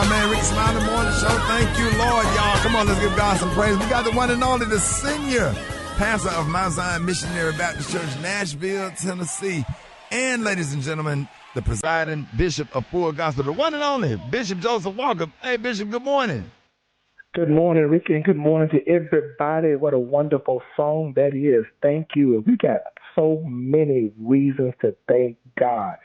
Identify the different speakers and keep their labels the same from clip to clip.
Speaker 1: Oh, man, Rickey Smiley Morning Show. Thank you, Lord, y'all. Come on, let's give God some praise. We got the one and only, the senior pastor of Mount Zion Missionary Baptist Church, Nashville, Tennessee. And, ladies and gentlemen, the presiding bishop of Full Gospel, the one and only Bishop Joseph Walker. Hey, Bishop, good morning.
Speaker 2: Good morning, Ricky, and good morning to everybody. What a wonderful song that is. Thank you. We got so many reasons to thank God.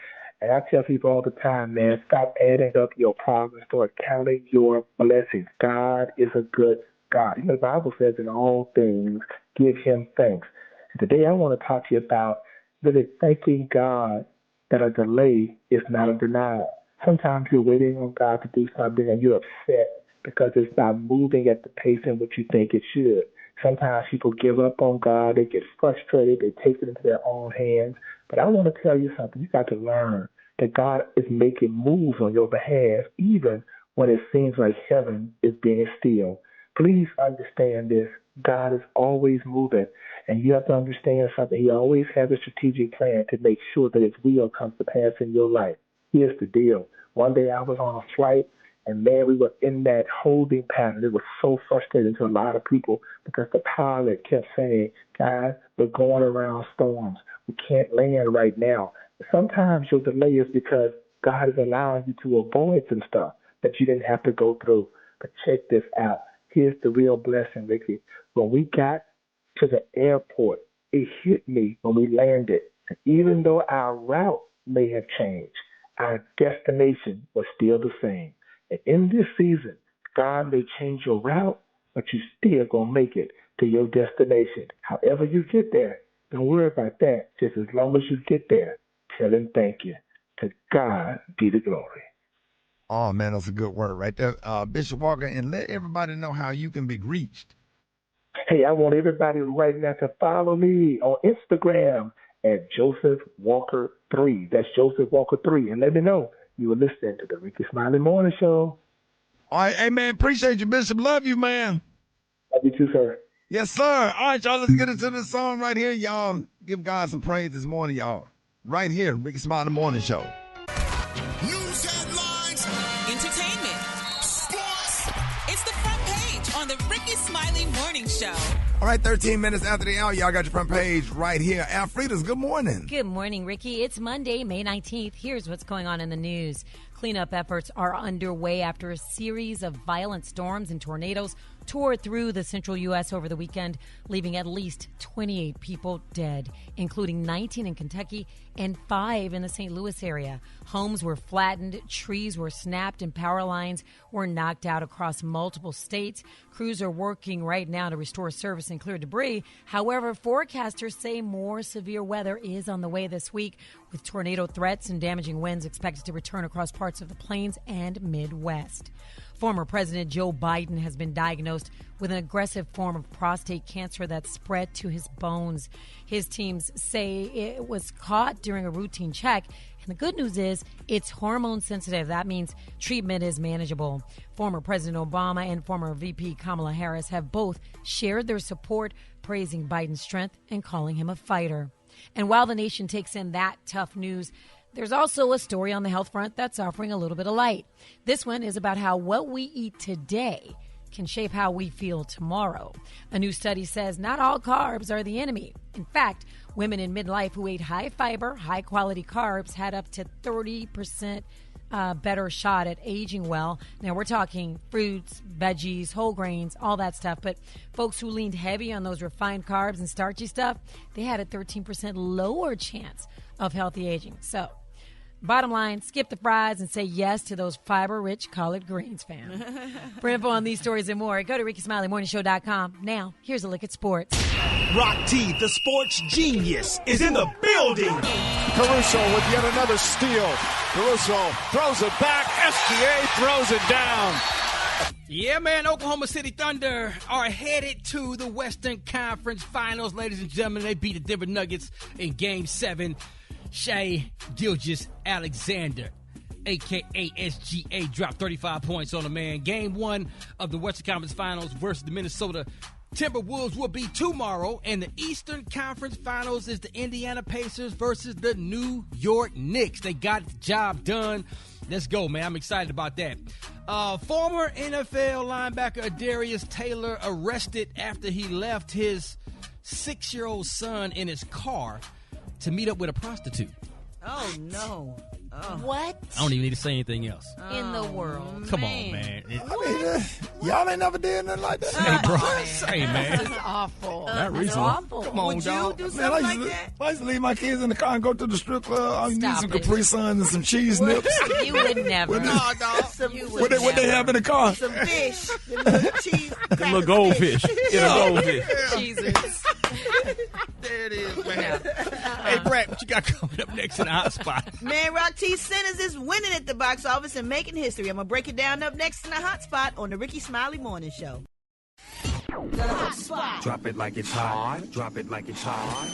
Speaker 2: And I tell people all the time, man, stop adding up your problems, start counting your blessings. God is a good God. You know, the Bible says in all things, give him thanks. Today I want to talk to you about really thanking God that a delay is not a denial. Sometimes you're waiting on God to do something and you're upset because it's not moving at the pace in which you think it should. Sometimes people give up on God, they get frustrated, they take it into their own hands. But I want to tell you something. You got to learn that God is making moves on your behalf, even when it seems like heaven is being still. Please understand this. God is always moving, and you have to understand something. He always has a strategic plan to make sure that his will comes to pass in your life. Here's the deal. One day I was on a flight, and man, we were in that holding pattern. It was so frustrating to a lot of people because the pilot kept saying, guys, we're going around storms. We can't land right now. Sometimes your delay is because God is allowing you to avoid some stuff that you didn't have to go through. But check this out. Here's the real blessing, Ricky. When we got to the airport, it hit me when we landed. And even though our route may have changed, our destination was still the same. And in this season, God may change your route, but you still going to make it to your destination. However you get there, don't worry about that. Just as long as you get there, tell him thank you. To God be the glory.
Speaker 1: Oh, man, that's a good word right there. Bishop Walker, and let everybody know how you can be reached.
Speaker 2: Hey, I want everybody right now to follow me on Instagram at Joseph Walker 3. That's Joseph Walker 3. And let me know you were listening to the Rickey Smiley Morning Show.
Speaker 1: All right, hey, man, appreciate you, Bishop. Love you, man.
Speaker 2: Love you too, sir.
Speaker 1: Yes, sir. All right, y'all, let's get into this song right here. Y'all give God some praise this morning, y'all. Right here, Rickey Smiley Morning Show.
Speaker 3: News headlines,
Speaker 4: entertainment,
Speaker 3: sports.
Speaker 4: It's the front page on the Rickey Smiley Morning Show.
Speaker 1: All right, 13 minutes after the hour, y'all got your front page right here. Alfreda's, good morning.
Speaker 5: Good morning, Ricky. It's Monday, May 19th. Here's what's going on in the news. Cleanup efforts are underway after a series of violent storms and tornadoes tore through the central U.S. over the weekend, leaving at least 28 people dead, including 19 in Kentucky and 5 in the St. Louis area. Homes were flattened, trees were snapped, and power lines were knocked out across multiple states. Crews are working right now to restore service and clear debris. However, forecasters say more severe weather is on the way this week, with tornado threats and damaging winds expected to return across parts of the plains and Midwest. Former President Joe Biden has been diagnosed with an aggressive form of prostate cancer that spread to his bones. His teams say it was caught during a routine check. And the good news is it's hormone sensitive. That means treatment is manageable. Former President Obama and former VP Kamala Harris have both shared their support, praising Biden's strength and calling him a fighter. And while the nation takes in that tough news, there's also a story on the health front that's offering a little bit of light. This one is about how what we eat today can shape how we feel tomorrow. A new study says not all carbs are the enemy. In fact, women in midlife who ate high fiber, high quality carbs had up to 30% better shot at aging well. Now, we're talking fruits, veggies, whole grains, all that stuff. But folks who leaned heavy on those refined carbs and starchy stuff, they had a 13% lower chance of healthy aging. So, bottom line, skip the fries and say yes to those fiber-rich collard greens, fam. For info on these stories and more, go to RickeySmileyMorningShow.com. Now, here's a look at sports.
Speaker 3: Rock T, the sports genius, is in the building.
Speaker 6: Caruso with yet another steal. Caruso throws it back. SGA throws it down.
Speaker 7: Yeah, man, Oklahoma City Thunder are headed to the Western Conference Finals. Ladies and gentlemen, they beat the Denver Nuggets in Game 7. Shai Gilgeous-Alexander, a.k.a. SGA, dropped 35 points on the man. Game 1 of the Western Conference Finals versus the Minnesota Timberwolves will be tomorrow, and the Eastern Conference Finals is the Indiana Pacers versus the New York Knicks. They got the job done. Let's go, man. I'm excited about that. Former NFL linebacker Darius Taylor arrested after he left his 6-year-old son in his car to meet up with a prostitute.
Speaker 8: Oh, no. Oh.
Speaker 5: What?
Speaker 7: I don't even need to say anything else.
Speaker 5: In the world?
Speaker 7: Come on, man.
Speaker 1: Y'all ain't never did nothing like that.
Speaker 7: Hey, bro. Say, man.
Speaker 5: This is awful.
Speaker 7: Not
Speaker 5: It's
Speaker 7: recently.
Speaker 5: awful.
Speaker 7: Come on,
Speaker 8: Would
Speaker 7: dog.
Speaker 8: you do
Speaker 1: Man,
Speaker 8: something like that?
Speaker 1: I used to leave my kids in the car and go to the strip club. I need
Speaker 5: Stop
Speaker 1: some
Speaker 5: it.
Speaker 1: Capri Suns and some cheese nips.
Speaker 5: You would never.
Speaker 8: No, dog.
Speaker 1: What they have in the car?
Speaker 8: Some fish. Them little cheese.
Speaker 7: The little goldfish. Get a goldfish.
Speaker 5: Jesus.
Speaker 7: There it is, man. Hey, Brat, what you got coming up next in the hot spot?
Speaker 8: Man, Rock T. Sinners is winning at the box office and making history. I'm going to break it down up next in the hot spot on the Rickey Smiley Morning Show. The hot spot.
Speaker 3: Drop it like it's hot. Drop it like it's hot.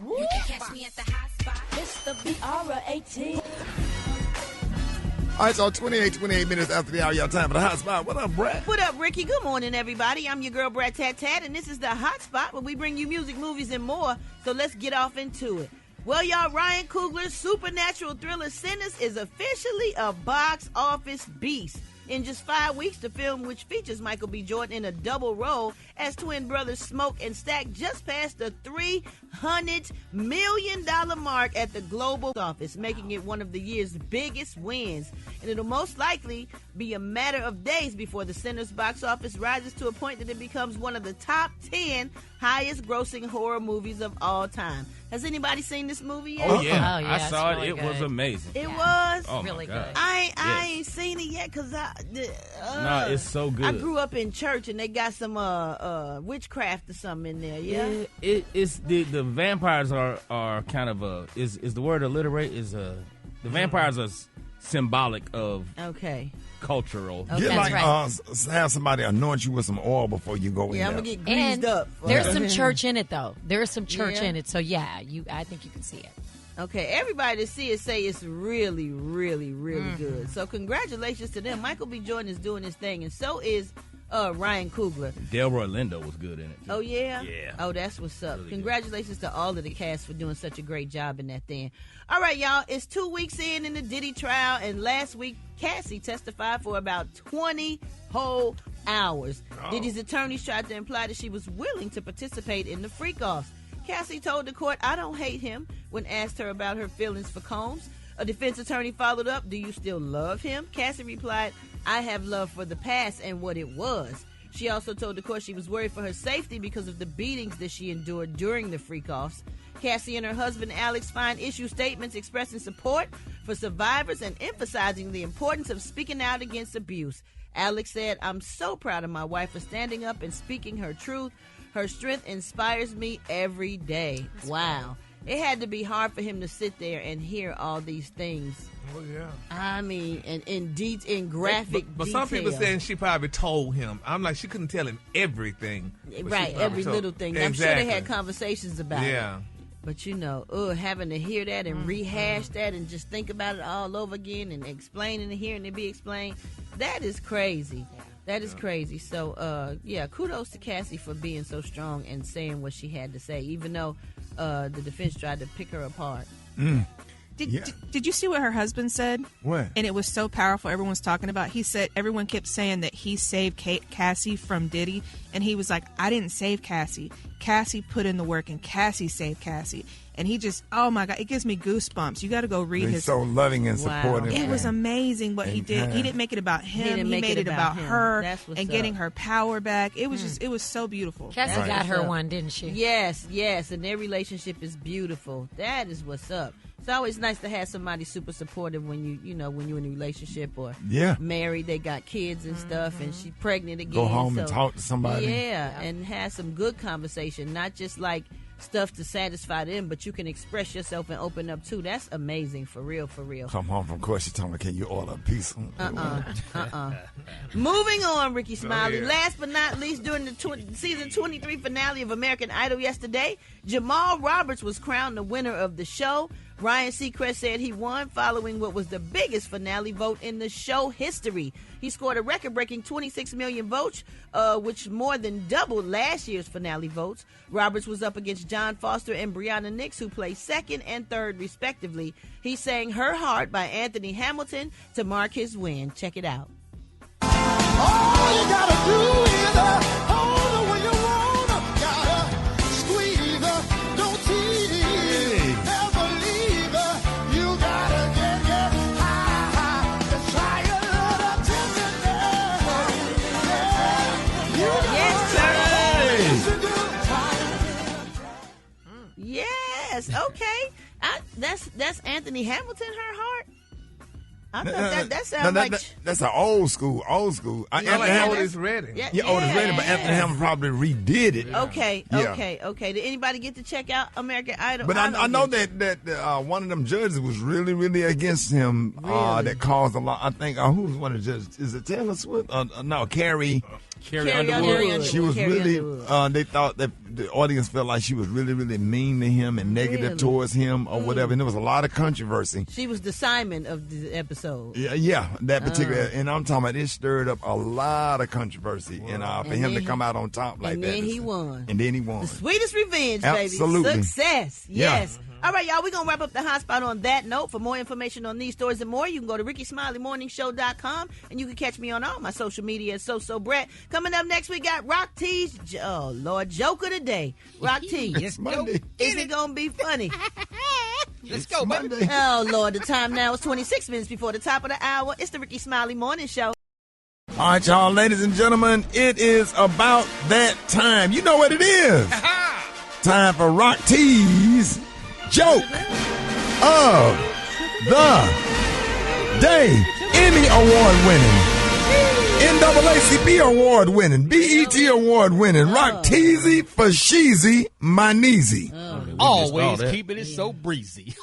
Speaker 4: You can catch me at the hot spot.
Speaker 9: It's the BR18.
Speaker 1: All right, so 28 minutes after the hour, y'all time for the hot spot. What up, Brat?
Speaker 8: What up, Ricky? Good morning, everybody. I'm your girl, Brat Tat Tat, and this is the hot spot where we bring you music, movies, and more. So let's get off into it. Well, y'all, Ryan Coogler's supernatural thriller Sinners is officially a box office beast. In just 5 weeks, the film, which features Michael B. Jordan in a double role as twin brothers Smoke and Stack, just passed the $300 million mark at the global office, making it one of the year's biggest wins. And it'll most likely be a matter of days before the Sinners box office rises to a point that it becomes one of the top 10 highest grossing horror movies of all time. Has anybody seen this movie yet?
Speaker 10: Oh, yeah.
Speaker 5: Oh, yeah,
Speaker 10: I
Speaker 5: it's
Speaker 10: saw
Speaker 5: really
Speaker 10: it. It was
Speaker 5: good.
Speaker 10: amazing.
Speaker 8: It was?
Speaker 10: Oh,
Speaker 5: Really
Speaker 10: my God.
Speaker 5: good.
Speaker 8: I ain't seen it yet because
Speaker 10: No, it's so good.
Speaker 8: I grew up in church and they got some witchcraft or something in there. Yeah.
Speaker 10: It's the vampires are kind of is the word alliterate is the vampires are symbolic of
Speaker 8: Okay.
Speaker 10: cultural.
Speaker 8: Okay.
Speaker 1: Get
Speaker 5: That's
Speaker 1: like
Speaker 5: right.
Speaker 1: have somebody anoint you with some oil before you go in
Speaker 8: Yeah, I'm
Speaker 1: there.
Speaker 8: gonna get greased
Speaker 5: And
Speaker 8: up.
Speaker 5: there's some church in it, though. There's some church
Speaker 8: Yeah.
Speaker 5: in it. So, yeah, I think you can see it.
Speaker 8: Okay, everybody that see it say it's really, really, really good. So congratulations to them. Michael B. Jordan is doing his thing, and so is Ryan Coogler.
Speaker 10: Delroy Lindo was good in it, too.
Speaker 8: Oh, yeah?
Speaker 10: Yeah.
Speaker 8: Oh, that's what's up.
Speaker 10: Really
Speaker 8: Congratulations to all of the cast for doing such a great job in that thing. All right, y'all, it's 2 weeks in the Diddy trial, and last week, Cassie testified for about 20 whole hours. Diddy's attorneys tried to imply that she was willing to participate in the freak-offs. Cassie told the court, "I don't hate him," when asked her about her feelings for Combs. A defense attorney followed up, "Do you still love him?" Cassie replied, "I have love for the past and what it was." She also told the court she was worried for her safety because of the beatings that she endured during the freak-offs. Cassie and her husband Alex issued statements expressing support for survivors and emphasizing the importance of speaking out against abuse. Alex said, "I'm so proud of my wife for standing up and speaking her truth. Her strength inspires me every day." Wow. It had to be hard for him to sit there and hear all these things.
Speaker 11: Oh, yeah.
Speaker 8: I mean, and in graphic
Speaker 11: But
Speaker 8: detail.
Speaker 11: some people saying she probably told him. I'm like, she couldn't tell him everything. but she
Speaker 8: Right,
Speaker 11: probably
Speaker 8: every
Speaker 11: told-
Speaker 8: little thing.
Speaker 11: Exactly.
Speaker 8: I'm sure they had conversations about it.
Speaker 11: Yeah.
Speaker 8: But having to hear that and rehash that and just think about it all over again and explaining and hearing it be explained, that is crazy. That is crazy. So, kudos to Cassie for being so strong and saying what she had to say, even though the defense tried to pick her apart.
Speaker 12: Did you see what her husband said?
Speaker 1: What?
Speaker 12: And it was so powerful. Everyone was talking about. He said everyone kept saying that he saved Cassie from Diddy, and he was like, "I didn't save Cassie. Cassie put in the work, and Cassie saved Cassie." And he just, oh my God, it gives me goosebumps. You got to go read
Speaker 1: He's
Speaker 12: his.
Speaker 1: so loving and supportive.
Speaker 12: It was
Speaker 1: and-
Speaker 12: amazing what he
Speaker 1: and
Speaker 12: did.
Speaker 1: kind.
Speaker 12: He didn't make it about him.
Speaker 8: didn't
Speaker 12: He
Speaker 8: make
Speaker 12: made
Speaker 8: it
Speaker 12: it
Speaker 8: about
Speaker 12: about
Speaker 8: him.
Speaker 12: her
Speaker 8: That's what's
Speaker 12: and getting
Speaker 8: up.
Speaker 12: her power back. It was just, it was so beautiful.
Speaker 5: Cassie
Speaker 8: That's
Speaker 5: got
Speaker 8: what's
Speaker 5: her
Speaker 8: up.
Speaker 5: one, didn't she?
Speaker 8: Yes, and their relationship is beautiful. That is what's up. It's always nice to have somebody super supportive when when you're in a relationship or
Speaker 1: Yeah.
Speaker 8: married, they got kids and stuff, and she's pregnant again.
Speaker 1: Go home and
Speaker 8: so-
Speaker 1: talk to somebody.
Speaker 8: Yeah, and have some good conversation, not just like stuff to satisfy them, but you can express yourself and open up too. That's amazing, for real, for real.
Speaker 1: Come home from court, she told me, "Can you order a pizza?"
Speaker 8: Moving on, Rickey Smiley.
Speaker 1: yeah.
Speaker 8: Last but not least, during the season 23 finale of American Idol yesterday, Jamal Roberts was crowned the winner of the show. Ryan Seacrest said he won following what was the biggest finale vote in the show history. He scored a record-breaking 26 million votes, which more than doubled last year's finale votes. Roberts was up against John Foster and Brianna Nix, who placed second and third, respectively. He sang Her Heart by Anthony Hamilton to mark his win. Check it out.
Speaker 13: All you gotta do is hold her when you want her. Gotta squeeze her, don't tease, never leave her. You gotta get high, just try a little tenderness.
Speaker 8: Yes, okay. That's Anthony Hamilton, Her Heart. I thought that sounds like...
Speaker 1: That's an old school.
Speaker 11: Otis Redding.
Speaker 1: Otis Redding, but Anthony Hamilton probably redid it.
Speaker 8: Okay. Did anybody get to check out American Idol?
Speaker 1: But I know that one of them judges was really, really against him.
Speaker 8: Really?
Speaker 1: That caused a lot. I think, who's one of the judges? Is it Taylor Swift? No, Carrie Underwood. She was really, they thought that the audience felt like she was really, really mean to him and negative towards him or whatever. And there was a lot of controversy.
Speaker 8: She was the Simon of the episode.
Speaker 1: Yeah, that particular. And I'm talking about it stirred up a lot of controversy. And for him to come out on top like that.
Speaker 8: And then he won.
Speaker 1: The
Speaker 8: sweetest revenge,
Speaker 1: Absolutely.
Speaker 8: baby. Success. Yes.
Speaker 1: Yeah.
Speaker 8: All right, y'all, we're going to wrap up the hot spot on that note. For more information on these stories and more, you can go to RickeySmileyMorningShow.com, and you can catch me on all my social media at Brat. Coming up next, we got Rock T's, joke of the day. Rock T.
Speaker 7: It's Monday.
Speaker 8: Is it going to be funny?
Speaker 7: Let's go, baby.
Speaker 8: Oh, Lord, the time now is 26 minutes before the top of the hour. It's the Rickey Smiley Morning Show.
Speaker 1: All right, y'all, ladies and gentlemen, it is about that time. You know what it is. Time for Rock T's Joke of the Day. Emmy Award winning, NAACP Award winning, BET Award winning, Rock Teasy for Sheezy, my Neezy.
Speaker 7: Always keeping it so breezy.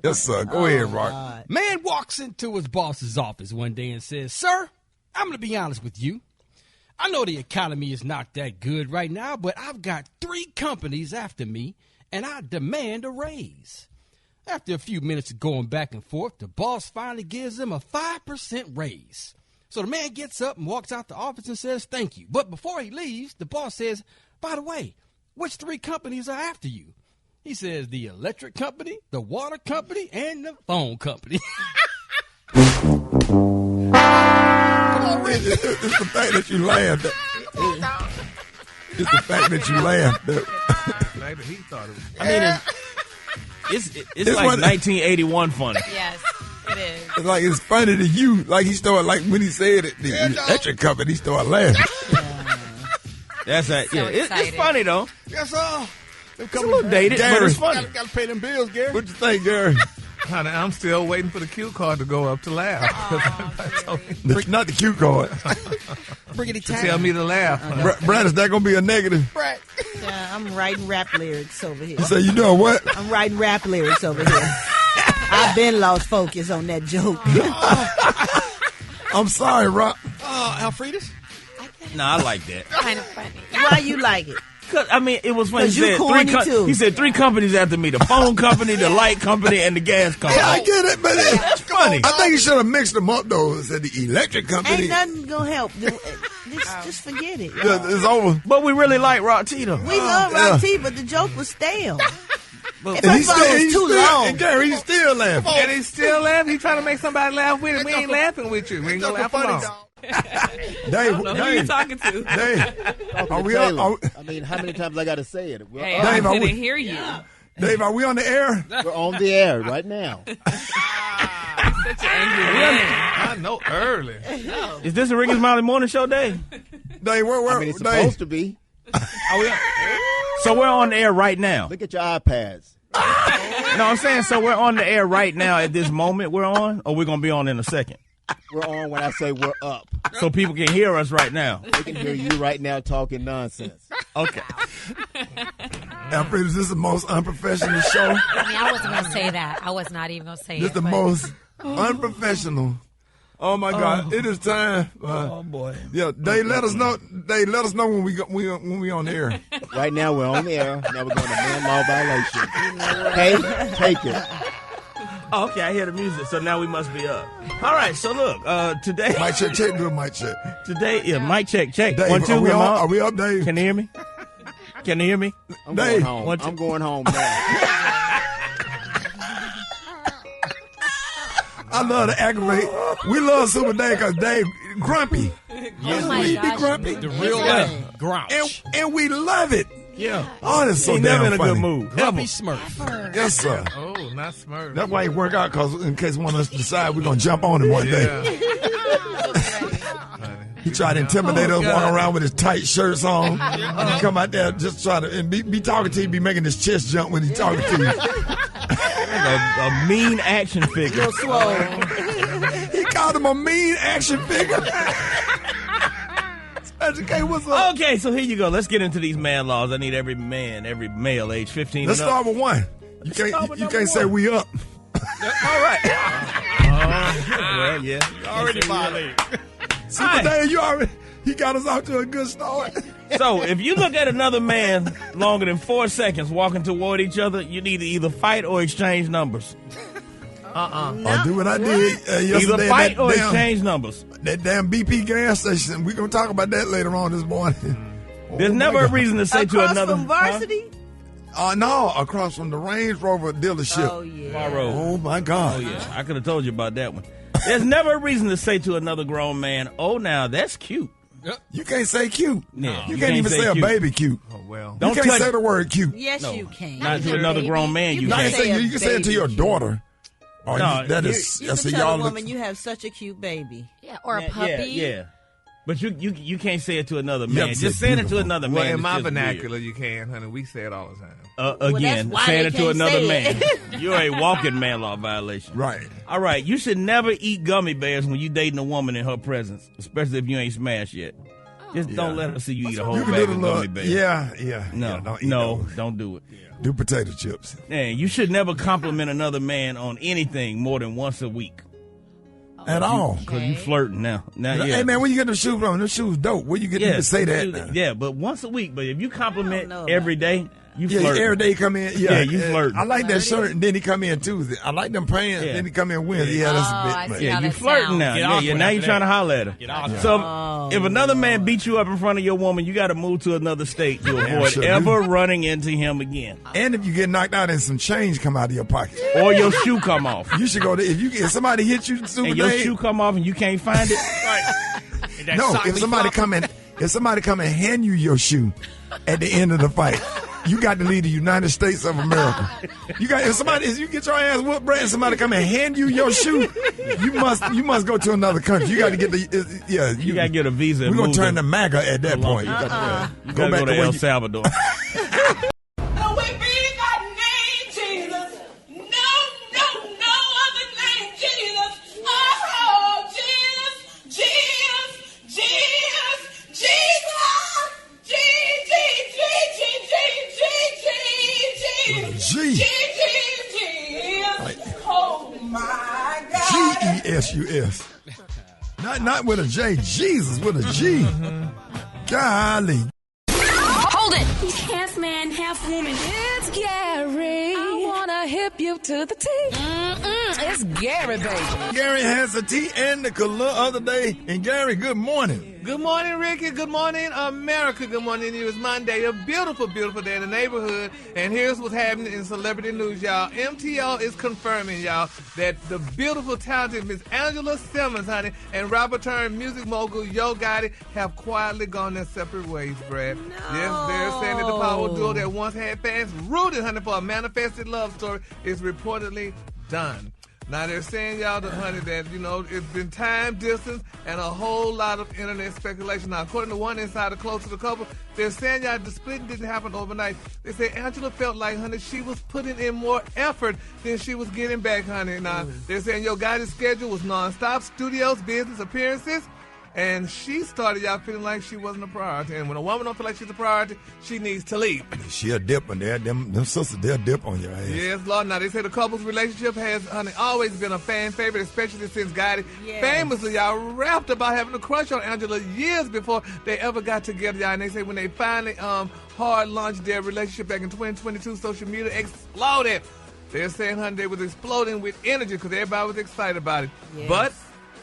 Speaker 1: Yes, sir. Go ahead, Rock.
Speaker 7: Man walks into his boss's office one day and says, "Sir, I'm going to be honest with you. I know the economy is not that good right now, but I've got 3 companies after me, and I demand a raise." After a few minutes of going back and forth, the boss finally gives him a 5% raise. So the man gets up and walks out the office and says, "Thank you." But before he leaves, the boss says, "By the way, which 3 companies are after you?" He says, "The electric company, the water company, and the phone company." Come on, Rick.
Speaker 1: It's the fact that you laughed. It's the fact that you laughed.
Speaker 11: Maybe he thought it was.
Speaker 10: I mean, it's like 1981 funny.
Speaker 5: Yes, it is.
Speaker 1: It's like it's funny to you. Like he started, like when he said it, the electric company, he started laughing.
Speaker 10: That's that. Yeah, it's funny though.
Speaker 7: Yes, sir.
Speaker 10: It's a little dated, but it's funny.
Speaker 7: Gotta pay them bills, Gary.
Speaker 1: What you think, Gary?
Speaker 11: Honey, I'm still waiting for the cue card to go up to laugh.
Speaker 1: Not the cue card.
Speaker 7: Briggity time.
Speaker 11: Tell me to laugh.
Speaker 1: Brat, is that gonna be a negative?
Speaker 8: Brat. I'm writing rap lyrics over here.
Speaker 1: You say you doing what?
Speaker 8: I'm writing rap lyrics over here. I've been lost focus on that joke.
Speaker 1: I'm sorry, Rock.
Speaker 7: Alfredus?
Speaker 10: Nah, I like that.
Speaker 5: Kind of funny.
Speaker 8: Why you like it?
Speaker 10: I mean, it was when he
Speaker 8: you corny too.
Speaker 10: He said 3 companies after me: the phone company, the light company, and the gas company.
Speaker 1: Yeah, I get it, but
Speaker 10: that's funny.
Speaker 1: I think you should have mixed them up though. And said the electric company.
Speaker 8: Ain't nothing gonna help. Just forget it.
Speaker 1: Yeah, it's over.
Speaker 10: But we really like Rock T though.
Speaker 8: We love Rock T, but the joke was stale.
Speaker 1: And he's too long. And Gary, he's still laughing.
Speaker 11: And he's still laughing. He's trying to make somebody laugh with him. We ain't laughing with you. We ain't gonna laugh along.
Speaker 1: Dave,
Speaker 14: who you talking to?
Speaker 1: Dave, are we on?
Speaker 15: I mean, how many times I got to say it?
Speaker 14: Hey, I didn't hear you.
Speaker 1: Dave, are we on the air?
Speaker 15: We're on the air right now.
Speaker 14: Such an angry man.
Speaker 11: I know early.
Speaker 10: Is this a Rickey Smiley Morning Show day?
Speaker 1: Dave,
Speaker 15: I mean, it's supposed to be.
Speaker 10: So we're on the air right now.
Speaker 15: Look at your iPads.
Speaker 10: No, I'm saying so we're on the air right now at this moment we're on, or we're going to be on in a second?
Speaker 15: We're on when I say we're up.
Speaker 10: So people can hear us right now.
Speaker 15: They can hear you right now talking nonsense.
Speaker 10: Okay.
Speaker 1: Alfred, is this the most unprofessional show?
Speaker 5: I mean, I wasn't going to say that. I was not even going to say
Speaker 1: This
Speaker 5: it.
Speaker 1: the most unprofessional Oh my God! It is time.
Speaker 10: Oh boy!
Speaker 1: Yeah, they let us know. They let us know when we on the air.
Speaker 15: Right now we're on the air. Now we're going to man law violation. Okay, take it.
Speaker 10: Oh, okay, I hear the music, so now we must be up. All right, so look, today.
Speaker 1: Mic check, do a mic check.
Speaker 10: Today, yeah, mic check.
Speaker 1: Dave,
Speaker 10: 1, 2.
Speaker 1: are we up, Dave?
Speaker 10: Can you hear me? Can you hear me?
Speaker 15: I'm
Speaker 1: Dave.
Speaker 15: going home. I'm going home now.
Speaker 1: I love to aggravate. We love Super Dave because Dave grumpy.
Speaker 7: Yes,
Speaker 5: Oh my
Speaker 1: he be
Speaker 5: gosh.
Speaker 1: grumpy.
Speaker 7: The real life grouch.
Speaker 1: And we love it.
Speaker 7: Yeah.
Speaker 1: Oh, that's so
Speaker 10: He
Speaker 1: damn
Speaker 10: never in a
Speaker 1: funny.
Speaker 10: good mood.
Speaker 7: Grumpy Smurf.
Speaker 1: Yes, sir.
Speaker 11: Oh, not Smurf.
Speaker 1: That's why he work out, because in case one of us decide we're going to jump on him one day. He tried to intimidate us, walking around with his tight shirts on. He come out there just try to, and be talking to you, be making his chest jump when he's talking to you.
Speaker 10: A mean action figure.
Speaker 1: He called him a mean action figure. Okay, what's up?
Speaker 10: Okay, so here you go. Let's get into these man laws. I need every male age 15
Speaker 1: Let's
Speaker 10: and up.
Speaker 1: start with one. You can't say we up.
Speaker 10: All right. Well, yeah.
Speaker 7: Already violated.
Speaker 1: Super Dave, he got us out to a good start.
Speaker 10: So if you look at another man longer than 4 seconds walking toward each other, you need to either fight or exchange numbers.
Speaker 1: I'll do what I did yesterday.
Speaker 10: Either fight
Speaker 1: that
Speaker 10: or
Speaker 1: damn,
Speaker 10: exchange numbers.
Speaker 1: That damn BP gas station. We're going to talk about that later on this morning.
Speaker 10: There's never a reason to say to
Speaker 8: Across
Speaker 10: another.
Speaker 8: from Varsity?
Speaker 1: No, across from the Range Rover dealership.
Speaker 8: Oh, yeah.
Speaker 10: Far road.
Speaker 1: Oh, my God.
Speaker 10: Oh, yeah. I could have told you about that one. There's never a reason to say to another grown man, oh, now that's cute.
Speaker 1: You can't say cute.
Speaker 10: Yeah,
Speaker 1: you can't even say
Speaker 10: cute.
Speaker 1: a baby cute.
Speaker 11: Oh, well.
Speaker 10: Don't
Speaker 1: you can't
Speaker 10: touch-
Speaker 1: say the word cute.
Speaker 8: Yes,
Speaker 10: No,
Speaker 8: you can.
Speaker 10: not to another grown man. You
Speaker 1: No,
Speaker 10: can't.
Speaker 1: you can say it to your daughter. Or
Speaker 10: No,
Speaker 1: that
Speaker 10: you-
Speaker 1: is,
Speaker 8: You
Speaker 1: I
Speaker 8: can
Speaker 1: say
Speaker 8: tell
Speaker 1: y'all
Speaker 8: a
Speaker 1: look,
Speaker 8: woman you have such a cute baby.
Speaker 5: Yeah, or a puppy.
Speaker 10: Yeah. But you can't say it to another
Speaker 1: You
Speaker 10: man.
Speaker 1: have to
Speaker 10: Just
Speaker 1: say
Speaker 10: saying it to
Speaker 1: beautiful.
Speaker 10: another
Speaker 11: Well,
Speaker 10: man.
Speaker 11: in
Speaker 10: is
Speaker 11: my
Speaker 10: just
Speaker 11: vernacular, you can, honey. We say it all the time.
Speaker 10: weird. Again,
Speaker 8: that's why
Speaker 10: saying
Speaker 8: they
Speaker 10: it to
Speaker 8: can't
Speaker 10: another
Speaker 8: say
Speaker 10: man.
Speaker 8: it.
Speaker 10: You're a walking man law violation.
Speaker 1: right.
Speaker 10: All right, you should never eat gummy bears when you dating a woman in her presence, especially if you ain't smashed yet. Just don't let her see you eat a whole
Speaker 1: You can
Speaker 10: bag
Speaker 1: do
Speaker 10: of
Speaker 1: the
Speaker 10: gummy
Speaker 1: look.
Speaker 10: bears.
Speaker 1: Yeah.
Speaker 10: No,
Speaker 1: don't eat
Speaker 10: no,
Speaker 1: those.
Speaker 10: don't do it.
Speaker 1: Do potato chips.
Speaker 10: Man, you should never compliment another man on anything more than once a week.
Speaker 1: At all.
Speaker 10: Because you flirting now. Yeah.
Speaker 1: Hey, man, where you get them shoes from? Them shoes dope. Where you get them to say that now?
Speaker 10: Yeah, but once a week. But if you compliment
Speaker 8: know
Speaker 10: every day, you
Speaker 1: Yeah,
Speaker 10: flirting.
Speaker 1: every day he come in.
Speaker 10: Yeah, you flirting.
Speaker 1: I like that shirt, and then he come in Tuesday. I like them pants,
Speaker 10: Yeah.
Speaker 1: then he come in Wednesday. Yeah, that's
Speaker 5: I
Speaker 1: a bit much.
Speaker 5: see.
Speaker 10: Yeah,
Speaker 5: how
Speaker 10: you
Speaker 5: that
Speaker 10: flirting
Speaker 5: sounds.
Speaker 10: now.
Speaker 7: Get
Speaker 10: Yeah,
Speaker 7: awkward
Speaker 10: now you
Speaker 7: after
Speaker 10: trying to
Speaker 7: that.
Speaker 10: holler at her.
Speaker 7: Get awkward.
Speaker 10: So if another man beats you up in front of your woman, you got to move to another state to avoid
Speaker 1: sure
Speaker 10: ever running into him again,
Speaker 1: And if you get knocked out and some change come out of your pocket,
Speaker 10: or your shoe come off,
Speaker 1: you should go to, if somebody hit you, Super
Speaker 10: and your
Speaker 1: Dave,
Speaker 10: shoe come off and you can't find it.
Speaker 1: no, if somebody come and hand you your shoe at the end of the fight, you got to leave the United States of America. If you get your ass whooped, Brad, and somebody come and hand you your shoe, you must go to another country. You got to get
Speaker 10: You got to get a visa.
Speaker 1: We're
Speaker 10: and
Speaker 1: gonna
Speaker 10: move
Speaker 1: turn
Speaker 10: to-
Speaker 1: to MAGA at that point.
Speaker 10: You
Speaker 1: You
Speaker 10: got to
Speaker 1: back
Speaker 10: go
Speaker 1: to
Speaker 10: to
Speaker 1: where
Speaker 10: El
Speaker 1: you-
Speaker 10: Salvador.
Speaker 1: G. G-E-S-U-S. Not with a J. Jesus with a G. Golly.
Speaker 9: Hold it! Half man, half woman. It's Gary. I wanna hip you to the T. It's Gary, baby.
Speaker 1: Gary has a T and the color other day. And Gary, good morning.
Speaker 11: Good morning, Ricky. Good morning, America. Good morning to you. It's Monday, a beautiful, beautiful day in the neighborhood. And here's what's happening in celebrity news, y'all. MTL is confirming, y'all, that the beautiful, talented Miss Angela Simmons, honey, and Robert Turner music mogul Yo Gotti have quietly gone their separate ways, Brad.
Speaker 8: No.
Speaker 11: Yes, they're saying that the power duo that once had fans rooted, honey, for a manifested love story is reportedly done. Now, they're saying, y'all, honey, that, it's been time, distance, and a whole lot of internet speculation. Now, according to one insider close to the couple, they're saying, y'all, the splitting didn't happen overnight. They say Angela felt like, honey, she was putting in more effort than she was getting back, honey. Now, they're saying Yo Gotti's schedule was nonstop, studios, business, appearances, And she started y'all feeling like she wasn't a priority. And when a woman don't feel like she's a priority, she needs to leave.
Speaker 1: She a dip on there. Them sisters, they'll dip on your ass.
Speaker 11: Yes, Lord. Now, they say the couple's relationship has, honey, always been a fan favorite, especially since Gotti famously, y'all, rapped about having a crush on Angela years before they ever got together, y'all. And they say when they finally hard launched their relationship back in 2022, social media exploded. They're saying, honey, they was exploding with energy because everybody was excited about it.
Speaker 8: Yes.
Speaker 11: But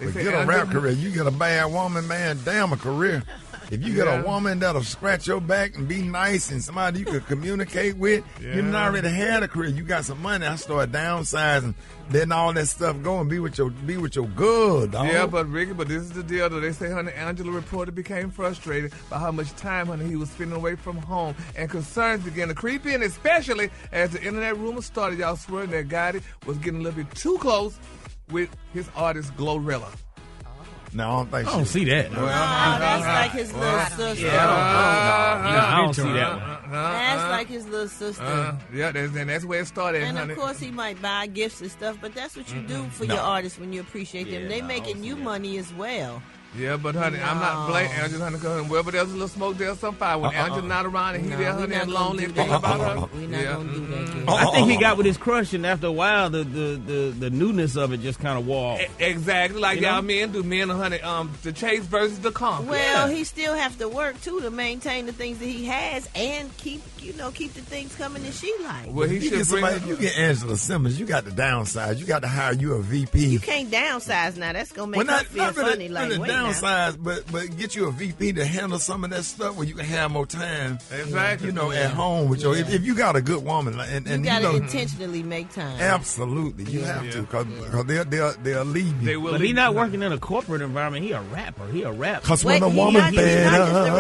Speaker 1: They say get a rap career. You get a bad woman, man, damn a career. If you get a woman that'll scratch your back and be nice and somebody you could communicate with, you done already had a career. You got some money. I start downsizing, letting all that stuff go and be with your good, dog.
Speaker 11: Yeah, but Ricky, this is the deal, though. They say, honey, Angela reported became frustrated by how much time, honey, he was spending away from home, and concerns began to creep in, especially as the internet rumors started, y'all swearing that Gotti was getting a little bit too close with his artist Glorilla.
Speaker 1: No, I don't think
Speaker 10: I don't see that.
Speaker 8: No, that's like his little sister.
Speaker 10: I don't see that one.
Speaker 8: That's like his little sister.
Speaker 11: And that's where it started,
Speaker 8: And
Speaker 11: honey.
Speaker 8: of course, he might buy gifts and stuff, but that's what you do for your artists when you appreciate them. They making you money as well.
Speaker 11: Yeah, but honey, I'm not blaming Angela, honey, because wherever there's a little smoke, there's some fire. When Angela's not around and he there, honey, and lonely and thinking about her.
Speaker 8: We're not going to do that.
Speaker 10: I think he got with his crush, and after a while, the newness of it just kind of wore off.
Speaker 11: Exactly, like y'all men do. Men, honey, the chase versus the conquer.
Speaker 8: Well, he still have to work, too, to maintain the things that he has and keep the things coming that she like.
Speaker 11: Well, he should bring
Speaker 1: you get Angela Simmons, you got to downsize. You got to hire you a VP.
Speaker 8: You can't downsize now. That's going to make her feel funny. Like, wait
Speaker 1: downsize, but get you a VP to handle some of that stuff where you can have more time.
Speaker 11: Exactly.
Speaker 1: At home with your. If you got a good woman, and
Speaker 8: you got to intentionally make time.
Speaker 1: Absolutely, you have to, because they'll leave you.
Speaker 10: But he's not working in a corporate environment. He a rapper.
Speaker 1: Because when a woman fed up,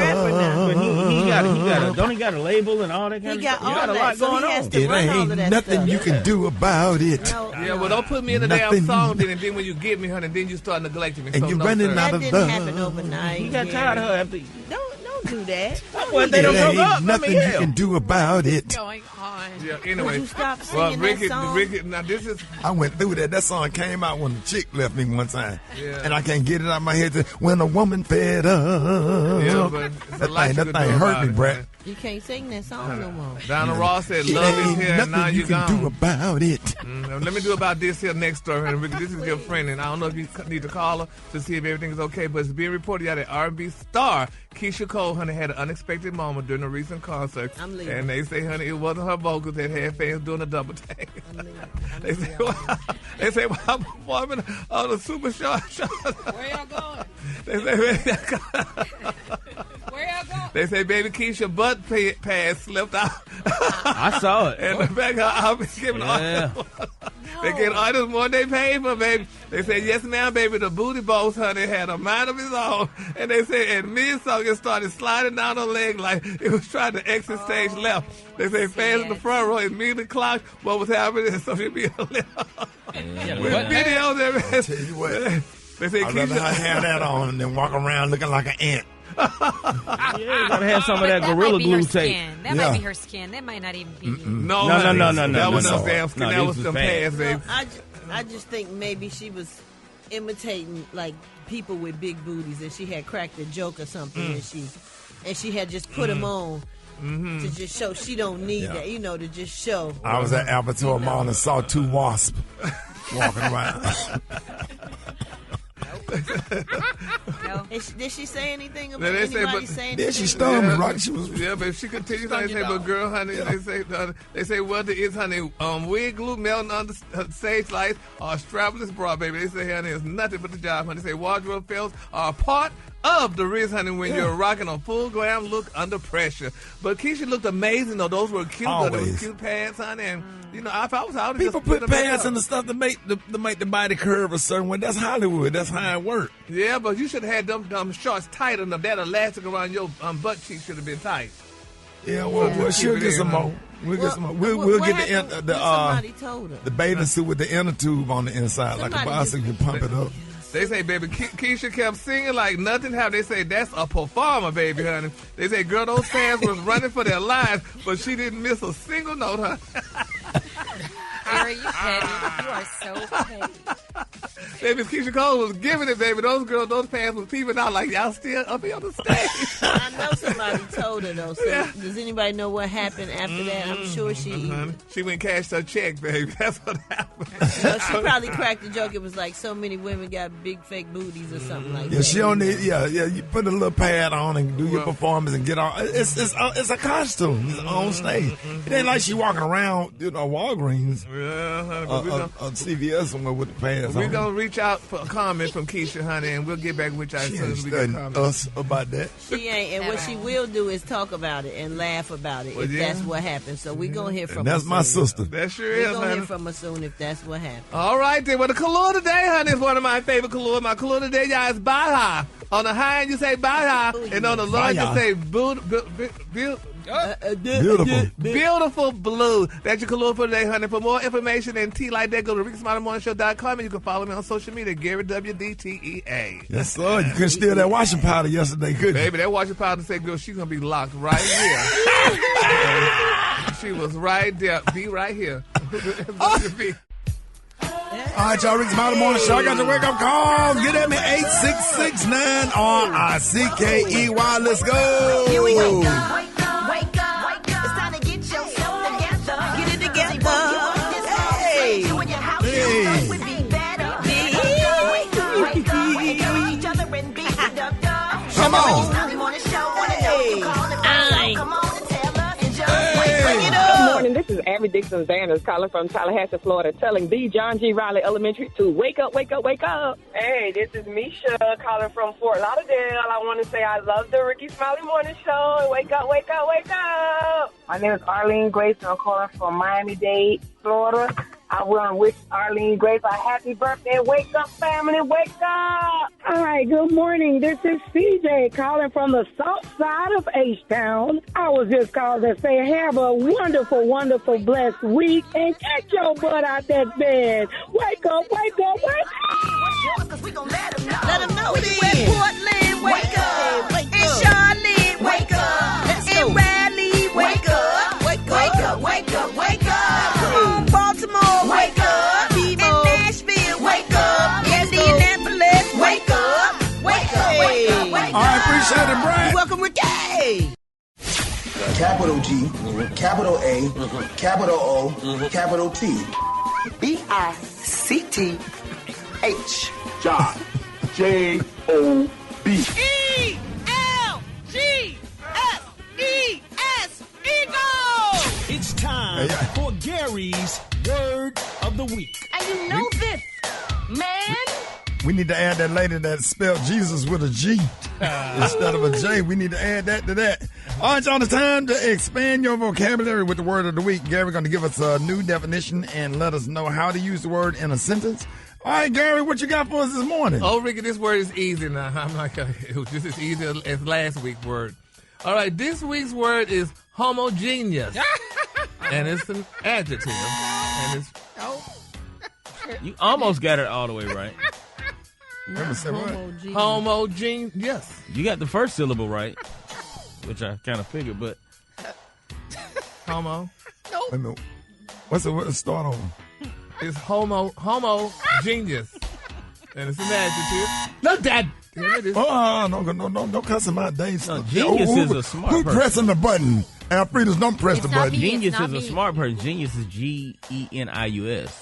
Speaker 10: don't he got a label and all that kind of stuff? He got a lot going on.
Speaker 1: It ain't nothing you can do about it.
Speaker 11: Yeah, well, don't put me in the damn song, and then when you get me, honey, then you start neglecting me.
Speaker 1: And you're running out of love.
Speaker 8: That didn't happen overnight.
Speaker 10: He got tired of her after.
Speaker 8: Don't do that.
Speaker 10: Well, they don't broke up.
Speaker 1: Nothing you can do about it.
Speaker 4: What's going on?
Speaker 11: Yeah, anyway.
Speaker 8: Would you stop singing that song?
Speaker 11: Ricky, now this is...
Speaker 1: I went through that. That song came out when the chick left me one time. Yeah. And I can't get it out of my head. When a woman fed up.
Speaker 11: Yeah, but
Speaker 1: that thing hurt me, Brat.
Speaker 8: You can't sing that song no more.
Speaker 11: Donna Ross said, love is here, and now you're gone.
Speaker 1: Nothing you can do about it.
Speaker 11: Let me do about this here next story. And Ricky, this is your friend, and I don't know if you need to call her to see if everything is okay, but it's being reported that R&B star Keisha Cole, honey, had an unexpected moment during a recent concert.
Speaker 8: I'm leaving.
Speaker 11: And they say, honey, it wasn't her vocals that had fans doing a double take. They say, well, I'm performing on the super short show.
Speaker 4: Where y'all going?
Speaker 11: They say,
Speaker 4: Where y'all going?
Speaker 11: They say, baby Keisha butt pads slipped out.
Speaker 10: I saw it.
Speaker 11: And the back, I'll be giving They get artists more than they pay for, baby. They say, yes, ma'am, baby. The booty boss, honey, had a mind of his own. And they say, and mid-song, it started sliding down her leg like it was trying to exit stage left. They say, fans in the front row immediately clocked what was happening in social media. With videos, everything.
Speaker 1: Tell you what,
Speaker 11: they say,
Speaker 1: I'd rather have that on than walk around looking like an ant.
Speaker 10: Yeah, you gotta have some of that Gorilla Glue tape.
Speaker 5: That might be her skin. That might not even be you.
Speaker 11: No. That was no damn skin. That was some pads, baby.
Speaker 8: I just think maybe she was imitating like people with big booties, and she had cracked a joke or something, and she had just put them on to just show she don't need that, to just show.
Speaker 1: I was at Albertour Mall and saw two wasps walking around.
Speaker 8: No. Did she say anything about anybody saying anything?
Speaker 1: Yeah, she stoned me, right? She was.
Speaker 11: Yeah, but if she continues, they say, but girl, honey, they say, well, there is, honey, wig glue melting under sage lights or strapless bra, baby. They say, honey, it's nothing but the job, honey. They say wardrobe fails are a part of the risk, honey, when you're rocking a full glam look under pressure. But Keisha looked amazing, though. Those were cute. Those were cute pants, honey. And if I was out,
Speaker 1: people put pants in the stuff to make the body curve a certain way. That's Hollywood. That's how it works.
Speaker 11: Yeah, but you should have had them shorts tight enough. That elastic around your butt cheek should have been tight.
Speaker 1: Yeah, well, she'll get some more. We'll get some more. We'll get the bathing suit with the inner tube on the inside, like a bicycle. You pump it up.
Speaker 11: They say, baby, Keisha kept singing like nothing happened. They say, that's a performer, baby, honey. They say, girl, those fans was running for their lives, but she didn't miss a single note, honey.
Speaker 5: Gary, you petty. You are so petty.
Speaker 11: Baby, Keisha Cole was giving it, baby. Those girls, those fans was peeping out like, y'all still up here on the stage.
Speaker 8: I know somebody told her, though. So does anybody know what happened after that? I'm sure she
Speaker 11: went and cashed her check, baby. That's what happened.
Speaker 8: She probably cracked the joke. It was like so many women got big fake booties or something like that.
Speaker 1: She on it. Yeah. You put a little pad on and do your performance and get on. It's a costume. It's on stage. It ain't like she walking around, Walgreens, CVS somewhere with the pads on.
Speaker 11: We're gonna reach out for a comment from Keisha, honey, and we'll get back with you as soon as we get comments.
Speaker 1: Us about that.
Speaker 8: She ain't, and what she will do is talk about it and laugh about it if that's what happens. So we're gonna hear from her.
Speaker 1: That's my sister.
Speaker 11: That sure is, honey.
Speaker 8: We're gonna hear from her soon if that's what happens.
Speaker 11: All right, then. Well, the color today, honey, is one of my favorite colors. My color today, y'all, is Baja. On the high end, you say Baja, and on the low end, you say beautiful blue. That's your color for today, honey. For more information and tea like that, go to RickySmileyMorningShow.com, and you can follow me on social media, Gary WDTEA.
Speaker 1: Yes, sir. You couldn't steal that washing powder yesterday, could you?
Speaker 11: Baby, that washing powder said, girl, she's going to be locked right here. She was right there. Be right here.
Speaker 1: All right, y'all, Rickey Smiley Morning Show. I got your wake-up call. Get at me, 866-9-RICKEY. Let's go.
Speaker 13: Here we go. Wake up, wake up. It's time to get yourself together. Get it together. Hey. You and your house, you would be better. Wake up, wake up. Encourage each other and be productive.
Speaker 1: Come on.
Speaker 13: Smiley Morning Show. Wanna know you call it. Come on and tell us. And just bring it up.
Speaker 16: Good morning. This is Abby Dixon Zanders calling from Tallahassee, Florida, telling the John G. Riley Elementary to wake up, wake up, wake up.
Speaker 17: Hey, this is Misha calling from Fort Lauderdale. I want to say I love the Rickey Smiley Morning Show. And wake up, wake up, wake up.
Speaker 18: My name is Arlene Grace, and I'm calling from Miami-Dade, Florida. I want to wish Arlene Grace a happy birthday. Wake up, family, wake up.
Speaker 16: Hi, good morning. This is CJ calling from the south side of H-Town. I was just calling to say have a wonderful, wonderful, blessed week, and get your butt out that bed. Wake up, wake up, wake up.
Speaker 13: Let them know. It's West Portland, wake up. It's Charlotte, wake up. And Raleigh, wake up. Wake up, wake up, wake up. Come on, Baltimore, wake up. And Nashville, wake up. Indianapolis, wake up. Wake up, wake up, wake up.
Speaker 1: All right, appreciate it, Brat.
Speaker 8: Welcome, Ricky.
Speaker 19: Capital G, capital A, capital O, capital T.
Speaker 20: B-I-C-T-H. Job. J-O-B.
Speaker 13: E-L-G-S-E-S. Eagle.
Speaker 3: It's time for Gary's Word of the Week.
Speaker 13: And you know this, man.
Speaker 1: We need to add that lady that spelled Jesus with a G instead of a J. We need to add that to that. All right, y'all, it's time to expand your vocabulary with the word of the week. Gary's going to give us a new definition and let us know how to use the word in a sentence. All right, Gary, what you got for us this morning?
Speaker 11: Oh, Ricky, this word is easy now. I'm like, it was just as easy as last week's word. All right, this week's word is homogeneous. And it's an adjective. And it's...
Speaker 10: You almost got it all the way right.
Speaker 11: Homogeneous.
Speaker 10: You got the first syllable right, which I kind of figured, but
Speaker 11: homo.
Speaker 1: Wait a minute. What's the start on?
Speaker 11: It's homogeneous. And it's an adjective. No, Dad.
Speaker 1: Oh, no, cuss him out, Dave.
Speaker 10: No, genius is a smart
Speaker 1: Who's
Speaker 10: person.
Speaker 1: pressing the button? Alfreda's don't press the button.
Speaker 10: Genius is a smart person. Genius is Genius.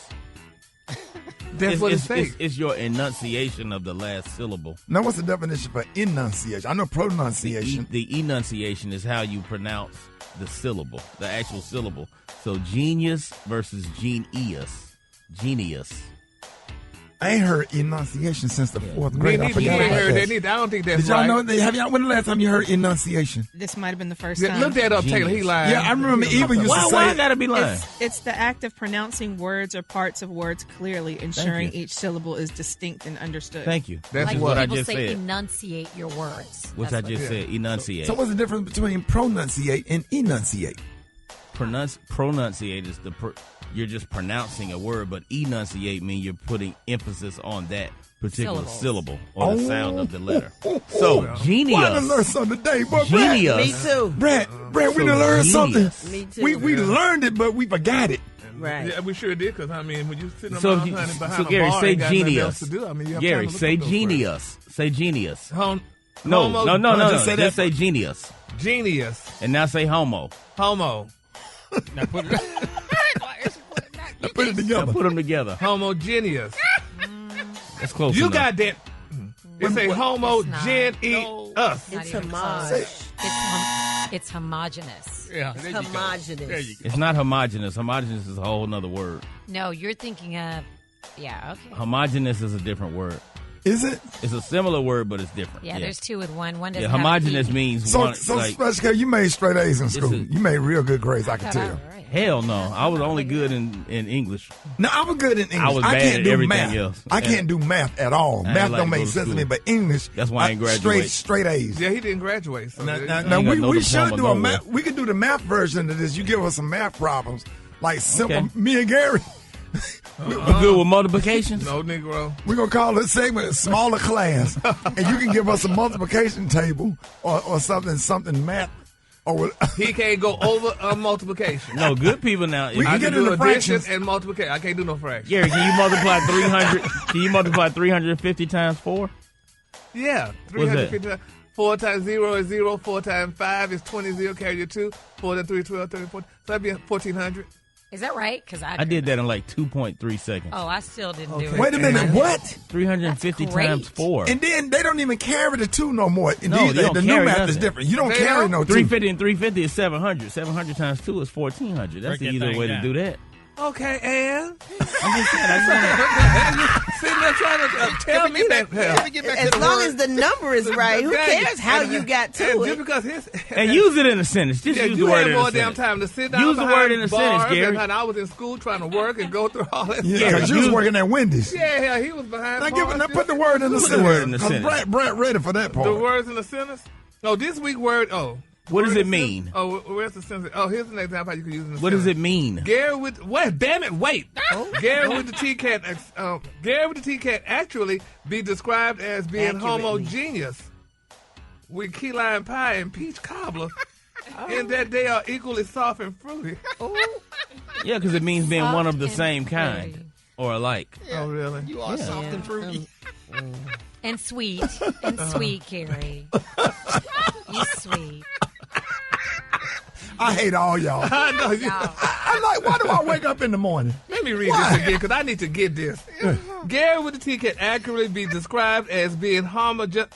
Speaker 11: That's what it says.
Speaker 10: It's your enunciation of the last syllable.
Speaker 1: Now, what's the definition for enunciation? I know pronunciation.
Speaker 10: The enunciation is how you pronounce the syllable, the actual syllable. So genius versus genius. Genius.
Speaker 1: I ain't heard enunciation since the fourth grade. I forgot about that.
Speaker 11: I don't think that's
Speaker 1: Did y'all
Speaker 11: right.
Speaker 1: know? When the last time you heard enunciation?
Speaker 12: This might have been the first time.
Speaker 11: Look that up, Taylor. He lying.
Speaker 1: Yeah, I remember Eva used to say.
Speaker 10: Why I gotta be lying?
Speaker 12: It's the act of pronouncing words or parts of words clearly, ensuring each syllable is distinct and understood.
Speaker 10: Thank you.
Speaker 5: That's
Speaker 10: like
Speaker 5: what
Speaker 10: I
Speaker 5: just
Speaker 10: said.
Speaker 5: Enunciate your words.
Speaker 10: Which I just said. Enunciate.
Speaker 1: So what's the difference between pronunciate and enunciate?
Speaker 10: Pronunciate is you're just pronouncing a word, but enunciate means you're putting emphasis on that particular syllable or the sound of the letter. So, genius.
Speaker 1: Well, I done learned something today, boy.
Speaker 10: Genius.
Speaker 8: Me too.
Speaker 1: Brad, we done learned something.
Speaker 8: Me too.
Speaker 1: We learned it, but we forgot it.
Speaker 11: man.
Speaker 8: Right.
Speaker 11: Yeah, we sure did, because, I mean, when you're sitting
Speaker 10: So,
Speaker 11: around, honey, behind
Speaker 10: Gary,
Speaker 11: a bar,
Speaker 10: say
Speaker 11: ain't got nothing
Speaker 10: genius.
Speaker 11: else to do. I mean, you have
Speaker 10: Gary,
Speaker 11: time to
Speaker 10: say
Speaker 11: look up those
Speaker 10: genius. Say genius.
Speaker 11: words.
Speaker 10: No,
Speaker 11: Just
Speaker 10: just say genius.
Speaker 11: Genius.
Speaker 10: And now say homo.
Speaker 11: Homo.
Speaker 7: Now put it.
Speaker 1: Put it together.
Speaker 10: Now put them together.
Speaker 11: Homogeneous.
Speaker 10: That's close
Speaker 11: You
Speaker 10: enough.
Speaker 11: got that. It say homogeneous.
Speaker 8: It's homage.
Speaker 5: It's homogenous.
Speaker 7: Yeah,
Speaker 8: It's homogenous.
Speaker 10: It's not homogenous. Homogenous is a whole nother word.
Speaker 5: No, you're thinking of. Yeah, okay.
Speaker 10: Homogenous is a different word.
Speaker 1: Is it?
Speaker 10: It's a similar word, but it's different.
Speaker 5: Yeah, there's two with one. One doesn't
Speaker 10: Yeah,
Speaker 5: have
Speaker 10: homogenous
Speaker 5: an E.
Speaker 10: means
Speaker 1: So,
Speaker 10: one.
Speaker 1: so
Speaker 10: like,
Speaker 1: Special K, you made straight A's in school. You made real good grades, I can
Speaker 5: Oh,
Speaker 1: tell.
Speaker 5: right.
Speaker 10: hell no. I was only good in English.
Speaker 1: No, I was good in English.
Speaker 10: I was bad
Speaker 1: can't
Speaker 10: at
Speaker 1: do
Speaker 10: everything
Speaker 1: math.
Speaker 10: else.
Speaker 1: I can't do math at all.
Speaker 10: I ain't
Speaker 1: Math
Speaker 10: like
Speaker 1: don't
Speaker 10: to
Speaker 1: make
Speaker 10: go to
Speaker 1: sense to me,
Speaker 10: school.
Speaker 1: but English,
Speaker 10: That's why I ain't graduate.
Speaker 1: Straight A's.
Speaker 11: Yeah, he didn't graduate. So
Speaker 1: Now,
Speaker 11: there
Speaker 1: now,
Speaker 11: you go.
Speaker 1: now
Speaker 10: ain't got no
Speaker 1: we should
Speaker 10: diploma
Speaker 1: do a
Speaker 10: nowhere.
Speaker 1: math. We could do the math version of this. You give us some math problems, like simple.
Speaker 10: Okay.
Speaker 1: Me and Gary.
Speaker 10: You good with multiplications?
Speaker 11: No, Negro.
Speaker 1: We're going to call this segment smaller class. And you can give us a multiplication table or something math. Or
Speaker 11: He can't go over a multiplication.
Speaker 10: No, good people now.
Speaker 1: We
Speaker 11: I
Speaker 1: can
Speaker 11: can
Speaker 1: get
Speaker 11: do
Speaker 1: into
Speaker 11: addition
Speaker 1: fractions.
Speaker 11: and multiplication. I can't do no fractions.
Speaker 10: Gary, can you multiply 300? Can you multiply 350 times 4?
Speaker 11: Yeah.
Speaker 10: What's that?
Speaker 11: 350. 4 times 0 is 0. 4 times 5 is 20. 0 carry your 2. 4 times 3 is 12, 30, 40. So that'd be 1,400.
Speaker 5: Is that right? Because
Speaker 10: I did that in like 2.3 seconds.
Speaker 5: Oh, I still didn't do it.
Speaker 1: Wait a minute, what?
Speaker 10: 350
Speaker 5: That's great.
Speaker 10: times 4.
Speaker 1: And then they don't even carry the 2 no more.
Speaker 10: No, they don't
Speaker 1: the new
Speaker 10: carry
Speaker 1: math
Speaker 10: nothing.
Speaker 1: is different. You don't
Speaker 11: They
Speaker 1: carry
Speaker 11: don't?
Speaker 1: no 2.
Speaker 10: 350 and 350 is 700. 700 times 2 is 1,400. That's
Speaker 7: Break
Speaker 10: the
Speaker 7: that
Speaker 10: easier
Speaker 7: thing
Speaker 10: way
Speaker 7: down.
Speaker 10: to do that.
Speaker 11: Okay, and?
Speaker 10: I'm just saying. I
Speaker 11: Sitting there trying to tell me that.
Speaker 7: Let me get back to
Speaker 8: As
Speaker 7: the
Speaker 8: long
Speaker 7: word.
Speaker 8: as the number is right, who cares how you got to
Speaker 11: Just
Speaker 8: it?
Speaker 11: because his.
Speaker 10: and use it in a sentence. Just
Speaker 11: Yeah,
Speaker 10: use
Speaker 11: you
Speaker 10: the word
Speaker 11: had
Speaker 10: in
Speaker 11: more
Speaker 10: a
Speaker 11: damn
Speaker 10: sentence.
Speaker 11: time to sit down
Speaker 10: Use the
Speaker 11: behind
Speaker 10: word in a sentence,
Speaker 11: bars
Speaker 10: Gary.
Speaker 11: And I was in school trying to work and go through all that.
Speaker 1: Yeah,
Speaker 11: stuff.
Speaker 1: because you was working at Wendy's.
Speaker 11: Yeah, he was behind bars.
Speaker 1: Now put the word in the
Speaker 10: Put the
Speaker 1: sentence.
Speaker 10: word in the
Speaker 1: 'Cause
Speaker 10: sentence.
Speaker 1: Brat ready for that part.
Speaker 11: The words in the sentence? Oh, this week word,
Speaker 10: What does
Speaker 11: word
Speaker 10: it
Speaker 11: in the
Speaker 10: mean?
Speaker 11: sentence? Oh, where's the sentence? Oh, here's an example how you can use it in the
Speaker 10: What does
Speaker 11: sentence.
Speaker 10: it mean?
Speaker 11: Gary with, what? Damn it, wait. Gary with the T-Cat, Gary with the T-Cat actually be described as being
Speaker 8: Accurately.
Speaker 11: homogeneous with key lime pie and peach cobbler in that they are equally soft and fruity.
Speaker 10: Yeah, because it means being one of the
Speaker 5: Soft
Speaker 10: same
Speaker 5: and
Speaker 10: kind
Speaker 5: fruity.
Speaker 10: or alike.
Speaker 11: Oh, really?
Speaker 7: You are soft and fruity.
Speaker 5: And sweet. And sweet, Carrie. You sweet.
Speaker 1: I hate all y'all.
Speaker 11: I know.
Speaker 1: I'm like, why do I wake up in the morning?
Speaker 11: Let me read this again because I need to get this. Gary with the T can accurately be described as being homogeneous.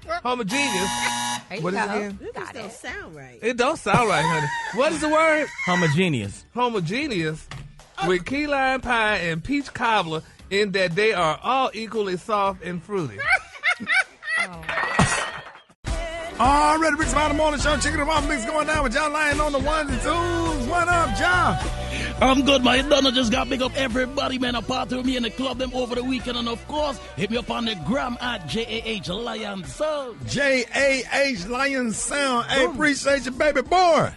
Speaker 5: There you
Speaker 11: What is it
Speaker 5: go.
Speaker 11: again?
Speaker 8: This just don't sound right.
Speaker 11: It don't sound right, honey. What is the word?
Speaker 10: Homogeneous.
Speaker 11: Homogeneous with key lime pie and peach cobbler in that they are all equally soft and fruity.
Speaker 1: All right, Rickey Smiley Morning Show. Chicken and waffle mix going down with John Lyon on the ones and twos. What up, John?
Speaker 3: I'm good, man. Donna just got big up everybody, man. A party with me in the club them over the weekend. And of course, hit me up on the gram at JAH Lion Sound.
Speaker 1: JAH Lion Sound. Hey, appreciate you, baby boy.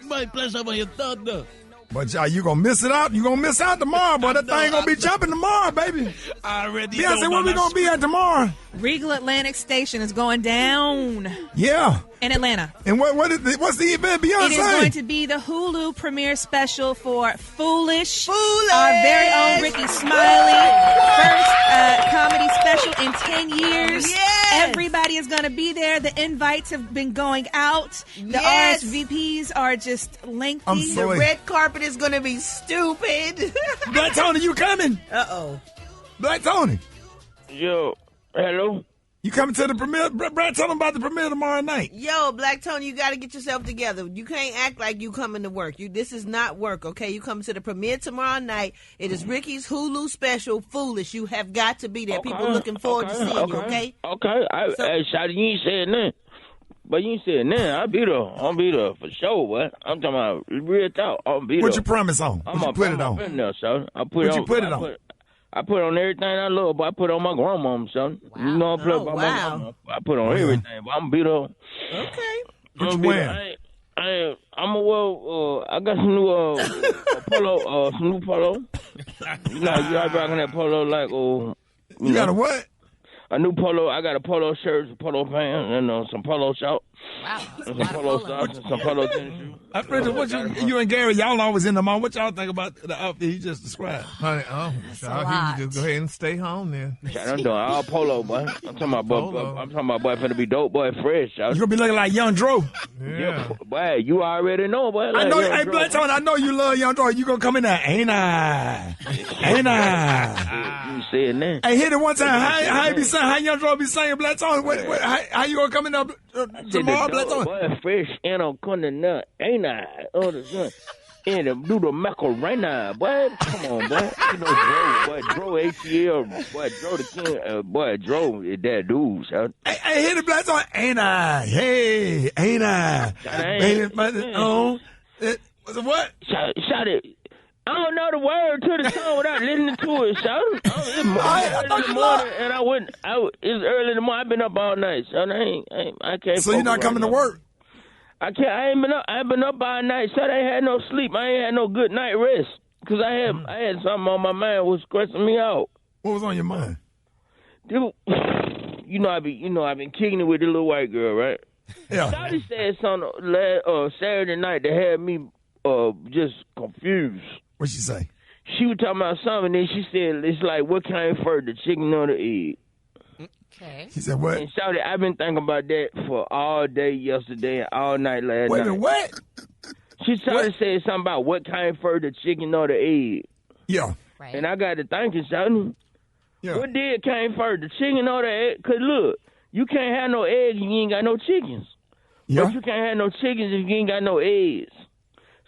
Speaker 3: My pleasure, man. You thought though.
Speaker 1: But y'all, you gonna miss it out? You gonna miss out tomorrow, boy. That thing gonna be jumping tomorrow, baby.
Speaker 3: Already.
Speaker 1: Beyonce, where we gonna be at tomorrow?
Speaker 12: Regal Atlantic Station is going down
Speaker 1: Yeah.
Speaker 12: in Atlanta.
Speaker 1: And what's the event, Beyonce?
Speaker 12: It is going to be the Hulu premiere special for Foolish. Our very own Rickey Smiley. First comedy special in 10 years.
Speaker 8: Yes.
Speaker 12: Everybody is going to be there. The invites have been going out. The
Speaker 8: Yes.
Speaker 12: RSVPs are just lengthy.
Speaker 1: I'm so-
Speaker 8: The red carpet is going to be stupid.
Speaker 1: Black Tony, you coming?
Speaker 8: Uh-oh.
Speaker 1: Black Tony,
Speaker 21: Yo, hello?
Speaker 1: you coming to the premiere? Brad, tell them about the premiere tomorrow night.
Speaker 8: Yo, Black Tony, you got to get yourself together. You can't act like you coming to work. This is not work, okay? You come to the premiere tomorrow night. It is Ricky's Hulu special, Foolish. You have got to be there. People looking forward to seeing you, okay?
Speaker 21: Okay. Hey, Shotty, you ain't said nothing. But you ain't said nothing. I'll be there. I'll be there for sure, what? I'm talking about real talk. I'll be there.
Speaker 1: What you promise on?
Speaker 21: I'm
Speaker 1: What you put it on?
Speaker 21: in there, son. I put
Speaker 1: What
Speaker 21: it
Speaker 1: you
Speaker 21: on.
Speaker 1: put it on?
Speaker 21: I put on everything I love, but I put on my grandmama, son. You know I play by my grandma. I put on everything, but I'm be there.
Speaker 8: Okay.
Speaker 1: What you wearing?
Speaker 21: I'm I got some new polo, some new polo. You know, you are rocking that polo like
Speaker 1: You got a what?
Speaker 21: a new polo. I got a polo shirt, some polo pants, and some polo shorts.
Speaker 5: Wow.
Speaker 21: And some polo socks and some polo tennis shoes.
Speaker 1: Richard, what you and Gary, y'all always in the mall. What y'all think about the outfit he just described?
Speaker 11: Honey, you just go ahead and stay home then.
Speaker 21: I'm doing all polo, boy. I'm talking about boy finna be dope, boy, fresh.
Speaker 1: You gonna be looking like Young Dro.
Speaker 21: Yeah. Boy, you already know, boy. Like
Speaker 1: I know.
Speaker 21: Young
Speaker 1: Hey,
Speaker 21: Dro,
Speaker 1: Black Tony, I know you love Young Dro. You gonna come in there, ain't I? Ain't I?
Speaker 21: You said that.
Speaker 1: Hey, hit it one time. How you be saying? How Young Dro be saying, Black Tony? How you gonna come in there tomorrow, Black Tony?
Speaker 21: Boy, fresh and on corner nut, ain't I? Oh, the sun. And do the Macarena, boy. Come on, boy. You know, Dro ATL, boy, Dro the king, boy, Dro is that dude, son.
Speaker 1: Hey, hit it, Black Tony. Ain't I? Hey, ain't I? What?
Speaker 21: Shout it. I don't know the word to the song without listening to it, son. It's early in the morning, and it's early in the morning. I've been up all night, son. I can't.
Speaker 1: So you're not coming to work?
Speaker 21: I can't. I ain't been up all night, son. I ain't had no sleep. I ain't had no good night rest because I had something on my mind was stressing me out.
Speaker 1: What was on your mind?
Speaker 21: You know, I've been kicking it with the little white girl, right?
Speaker 1: Yeah.
Speaker 21: Shawty said something Saturday night that had me just confused.
Speaker 1: What'd she say?
Speaker 21: She was talking about something, and then she said, it's like, what came first, the chicken or the egg?
Speaker 5: Okay.
Speaker 1: She said what?
Speaker 21: And Shawty, I've been thinking about that for all day yesterday and all night last night.
Speaker 1: Wait a minute, what?
Speaker 21: She said something about what came first, the chicken or the egg.
Speaker 1: Yeah.
Speaker 21: Right. And I got to thinking, Shawty, what did came first, the chicken or the egg? Because look, you can't have no eggs if you ain't got no chickens.
Speaker 1: Yeah.
Speaker 21: But you can't have no chickens if you ain't got no eggs.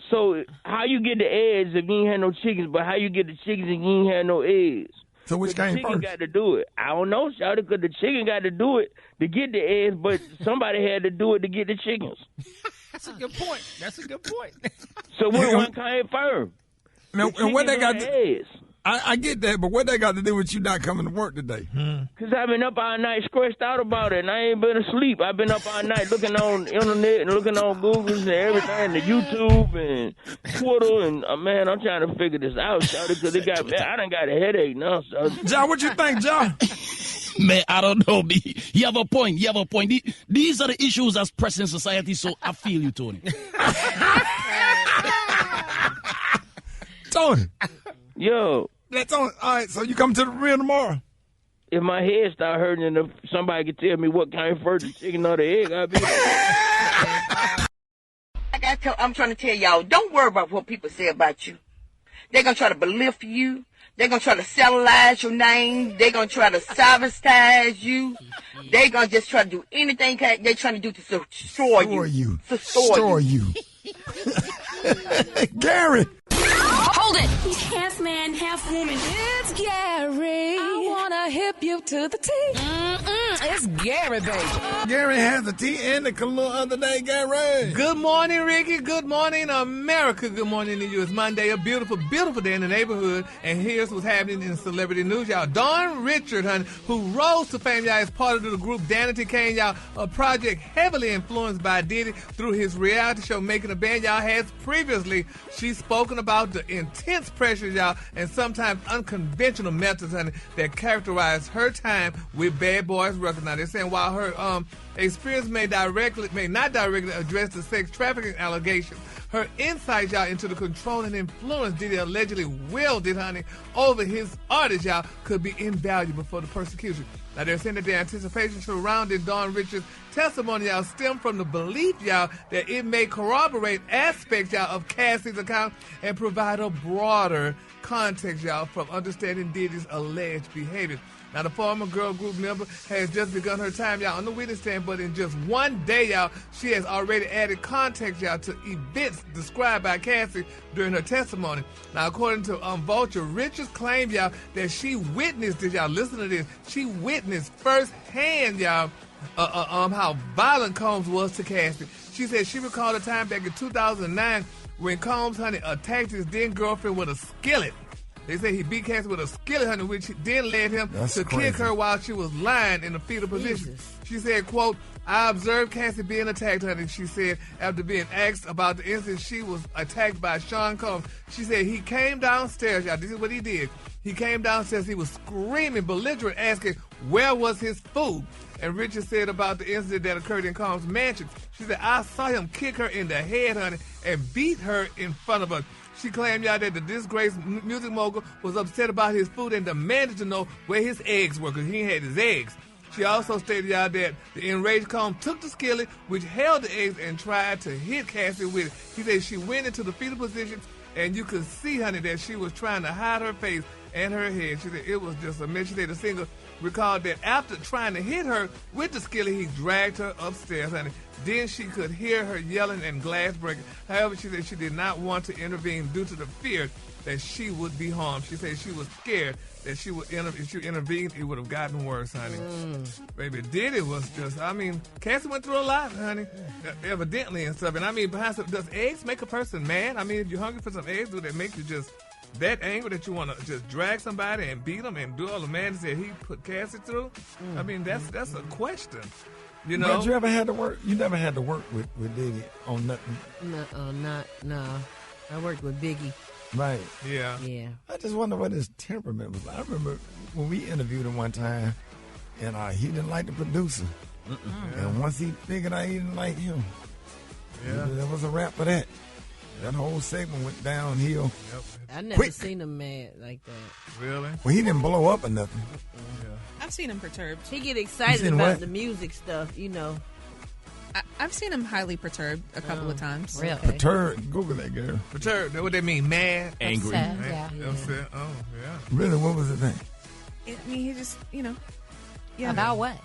Speaker 21: So how you get the eggs if you ain't had no chickens, but how you get the chickens if you ain't had no eggs?
Speaker 1: So which came
Speaker 21: first? The chicken got to do it. I don't know, Shawty, because the chicken got to do it to get the eggs, but somebody had to do it to get the chickens.
Speaker 7: That's a good point.
Speaker 21: So which one came first?
Speaker 1: Now, and what they got?
Speaker 21: Eggs.
Speaker 1: I get that, but what they got to do with you not coming to work today?
Speaker 21: Because I've been up all night stressed out about it, and I ain't been asleep. I've been up all night looking on the internet and looking on Google and everything, the YouTube and Twitter, and man, I'm trying to figure this out, because I done got a headache now,
Speaker 1: John, what you think, John?
Speaker 3: Man, I don't know. You have a point. These are the issues that's pressing society, so I feel you, Tony.
Speaker 1: Tony.
Speaker 21: Yo.
Speaker 1: That's on. All right, so you come to the real tomorrow?
Speaker 21: If my head start hurting and if somebody could tell me what came first, the chicken or the egg, I'll be
Speaker 2: I'm trying to tell y'all, don't worry about what people say about you. They're going to try to belittle you. They're going to try to cellularize your name. They're going to try to sabotage you. They're going to just try to do anything they're trying to do to destroy you.
Speaker 1: Destroy you. Gary.
Speaker 9: Hold it! Half man, half woman. It's Gary. I wanna hip you to the T. It's Gary, baby.
Speaker 1: Gary has the T and the little other day, Gary.
Speaker 11: Good morning, Ricky. Good morning, America. Good morning to you. It's Monday, a beautiful, beautiful day in the neighborhood. And here's what's happening in celebrity news, y'all. Dawn Richard, honey, who rose to fame, y'all, as part of the group Danity Kane, y'all, a project heavily influenced by Diddy through his reality show Making a Band, y'all, has previously she's spoken about the intense pressures, y'all, and sometimes unconventional methods, honey, that characterize her time with Bad Boys Records. Now, they're saying while her experience may not directly address the sex trafficking allegations, her insight, y'all, into the control and influence Diddy allegedly wielded, honey, over his artists, y'all, could be invaluable for the prosecution. Now, they're saying that the anticipation surrounding Dawn Richards' testimony, y'all, stem from the belief, y'all, that it may corroborate aspects, y'all, of Cassie's account and provide a broader context, y'all, from understanding Diddy's alleged behavior. Now, the former girl group member has just begun her time, y'all, on the witness stand, but in just one day, y'all, she has already added context, y'all, to events described by Cassie during her testimony. Now, according to Vulture, Richards claimed, y'all, that she witnessed this, y'all, listen to this, she witnessed firsthand, y'all, how violent Combs was to Cassie. She said she recalled a time back in 2009 when Combs, honey, attacked his then girlfriend with a skillet. They say he beat Cassie with a skillet, honey, which then led him to kick her while she was lying in a fetal position. She said, quote, I observed Cassie being attacked, honey, she said, after being asked about the incident she was attacked by Sean Combs. She said he came downstairs, y'all, this is what he did. He came downstairs. He was screaming, belligerent, asking where was his food. And Richard said about the incident that occurred in Combs Mansion. She said, I saw him kick her in the head, honey, and beat her in front of us. She claimed, y'all, that the disgraced music mogul was upset about his food and demanded to know where his eggs were, because he had his eggs. She also stated, y'all, that the enraged Combs took the skillet, which held the eggs, and tried to hit Cassie with it. He said she went into the fetal position, and you could see, honey, that she was trying to hide her face and her head. She said it was just a mess. She said the singer recalled that after trying to hit her with the skillet, he dragged her upstairs, honey. Then she could hear her yelling and glass breaking. However, she said she did not want to intervene due to the fear that she would be harmed. She said she was scared that she would if she intervened, it would have gotten worse, honey. Baby, Diddy was just, I mean, Cassie went through a lot, honey, evidently and stuff. And I mean, does eggs make a person mad? I mean, if you're hungry for some eggs, do they make you just that angry that you want to just drag somebody and beat them and do all the madness that he put Cassie through? I mean, that's a question. You know?
Speaker 1: But you ever had to work? You never had to work with Diddy on nothing?
Speaker 8: No. I worked with Biggie.
Speaker 1: Right.
Speaker 11: Yeah.
Speaker 8: Yeah.
Speaker 1: I just wonder what his temperament was like. I remember when we interviewed him one time, and he didn't like the producer. And once he figured out he didn't like him, there was a wrap for that. That whole segment went downhill.
Speaker 8: I never seen him mad like that.
Speaker 11: Really?
Speaker 1: Well, he didn't blow up or nothing.
Speaker 12: I've seen him perturbed.
Speaker 8: He get excited
Speaker 1: seen
Speaker 8: about
Speaker 1: what?
Speaker 8: the music stuff, you know.
Speaker 12: I've seen him highly perturbed a couple of times.
Speaker 5: Really?
Speaker 1: Perturbed. Google that, girl.
Speaker 11: Perturbed. What they mean? Mad?
Speaker 10: Angry.
Speaker 5: Upset, yeah.
Speaker 11: Upset. Oh, yeah.
Speaker 1: Really, what was the thing?
Speaker 12: I mean, he just, yeah.
Speaker 5: About what?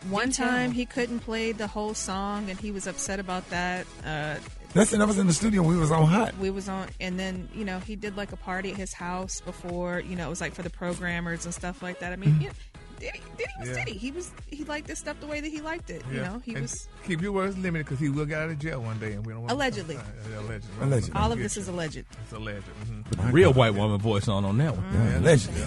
Speaker 12: One time he couldn't play the whole song, and he was upset about that.
Speaker 1: That was in the studio. We was on Hot.
Speaker 12: We was on, and then he did like a party at his house before. It was like for the programmers and stuff like that. I mean, Diddy was Diddy. He liked this stuff the way that he liked it. He
Speaker 11: and
Speaker 12: was.
Speaker 11: Keep your words limited because he will get out of jail one day, and we don't want
Speaker 12: Allegedly.
Speaker 11: Allegedly.
Speaker 12: All of this is alleged.
Speaker 11: It's alleged.
Speaker 10: Real white woman voice on that one.
Speaker 1: Yeah, allegedly.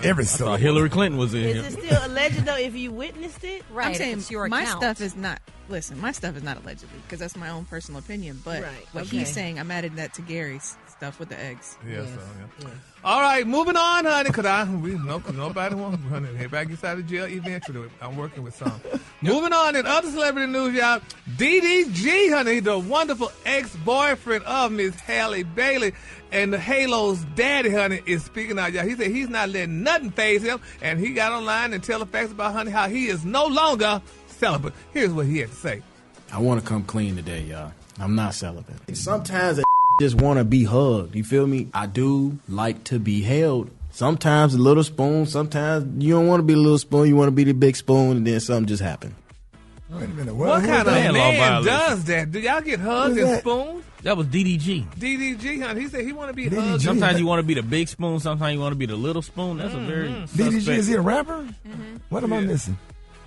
Speaker 1: Every
Speaker 10: I thought Hillary Clinton was in
Speaker 8: Is
Speaker 10: here.
Speaker 8: it still alleged though if you witnessed it?
Speaker 5: Right.
Speaker 12: I'm saying
Speaker 5: it's your
Speaker 12: my
Speaker 5: account.
Speaker 12: stuff is not. Listen, my stuff is not allegedly because that's my own personal opinion. But what
Speaker 8: okay.
Speaker 12: he's saying, I'm adding that to Gary's stuff with the eggs.
Speaker 11: Yes. All right, moving on, honey, because nobody wants, honey, everybody gets out of jail eventually. I'm working with some. Moving on in other celebrity news, y'all. DDG, honey, the wonderful ex-boyfriend of Miss Halle Bailey and the Halo's daddy, honey, is speaking out, y'all. He said he's not letting nothing faze him, and he got online and tell the facts about, honey, how he is no longer celibate. Here's what he had to say.
Speaker 6: I want to come clean today, y'all. I'm not celibate. Sometimes I just want to be hugged. You feel me? I do like to be held. Sometimes a little spoon. Sometimes you don't want to be a little spoon. You want to be the big spoon, and then something just happened.
Speaker 1: Wait a minute.
Speaker 11: What kind of
Speaker 10: Man, law
Speaker 11: man
Speaker 10: violation.
Speaker 11: does that? Do y'all get hugged
Speaker 1: Who's
Speaker 11: and
Speaker 1: that?
Speaker 11: spoons?
Speaker 10: That was DDG.
Speaker 11: DDG, honey. He said he want to be
Speaker 1: DDG.
Speaker 11: hugged.
Speaker 10: Sometimes you want to be the big spoon. Sometimes you want to be the little spoon. That's a very
Speaker 1: DDG,
Speaker 10: suspect.
Speaker 1: is he a rapper? What am I missing?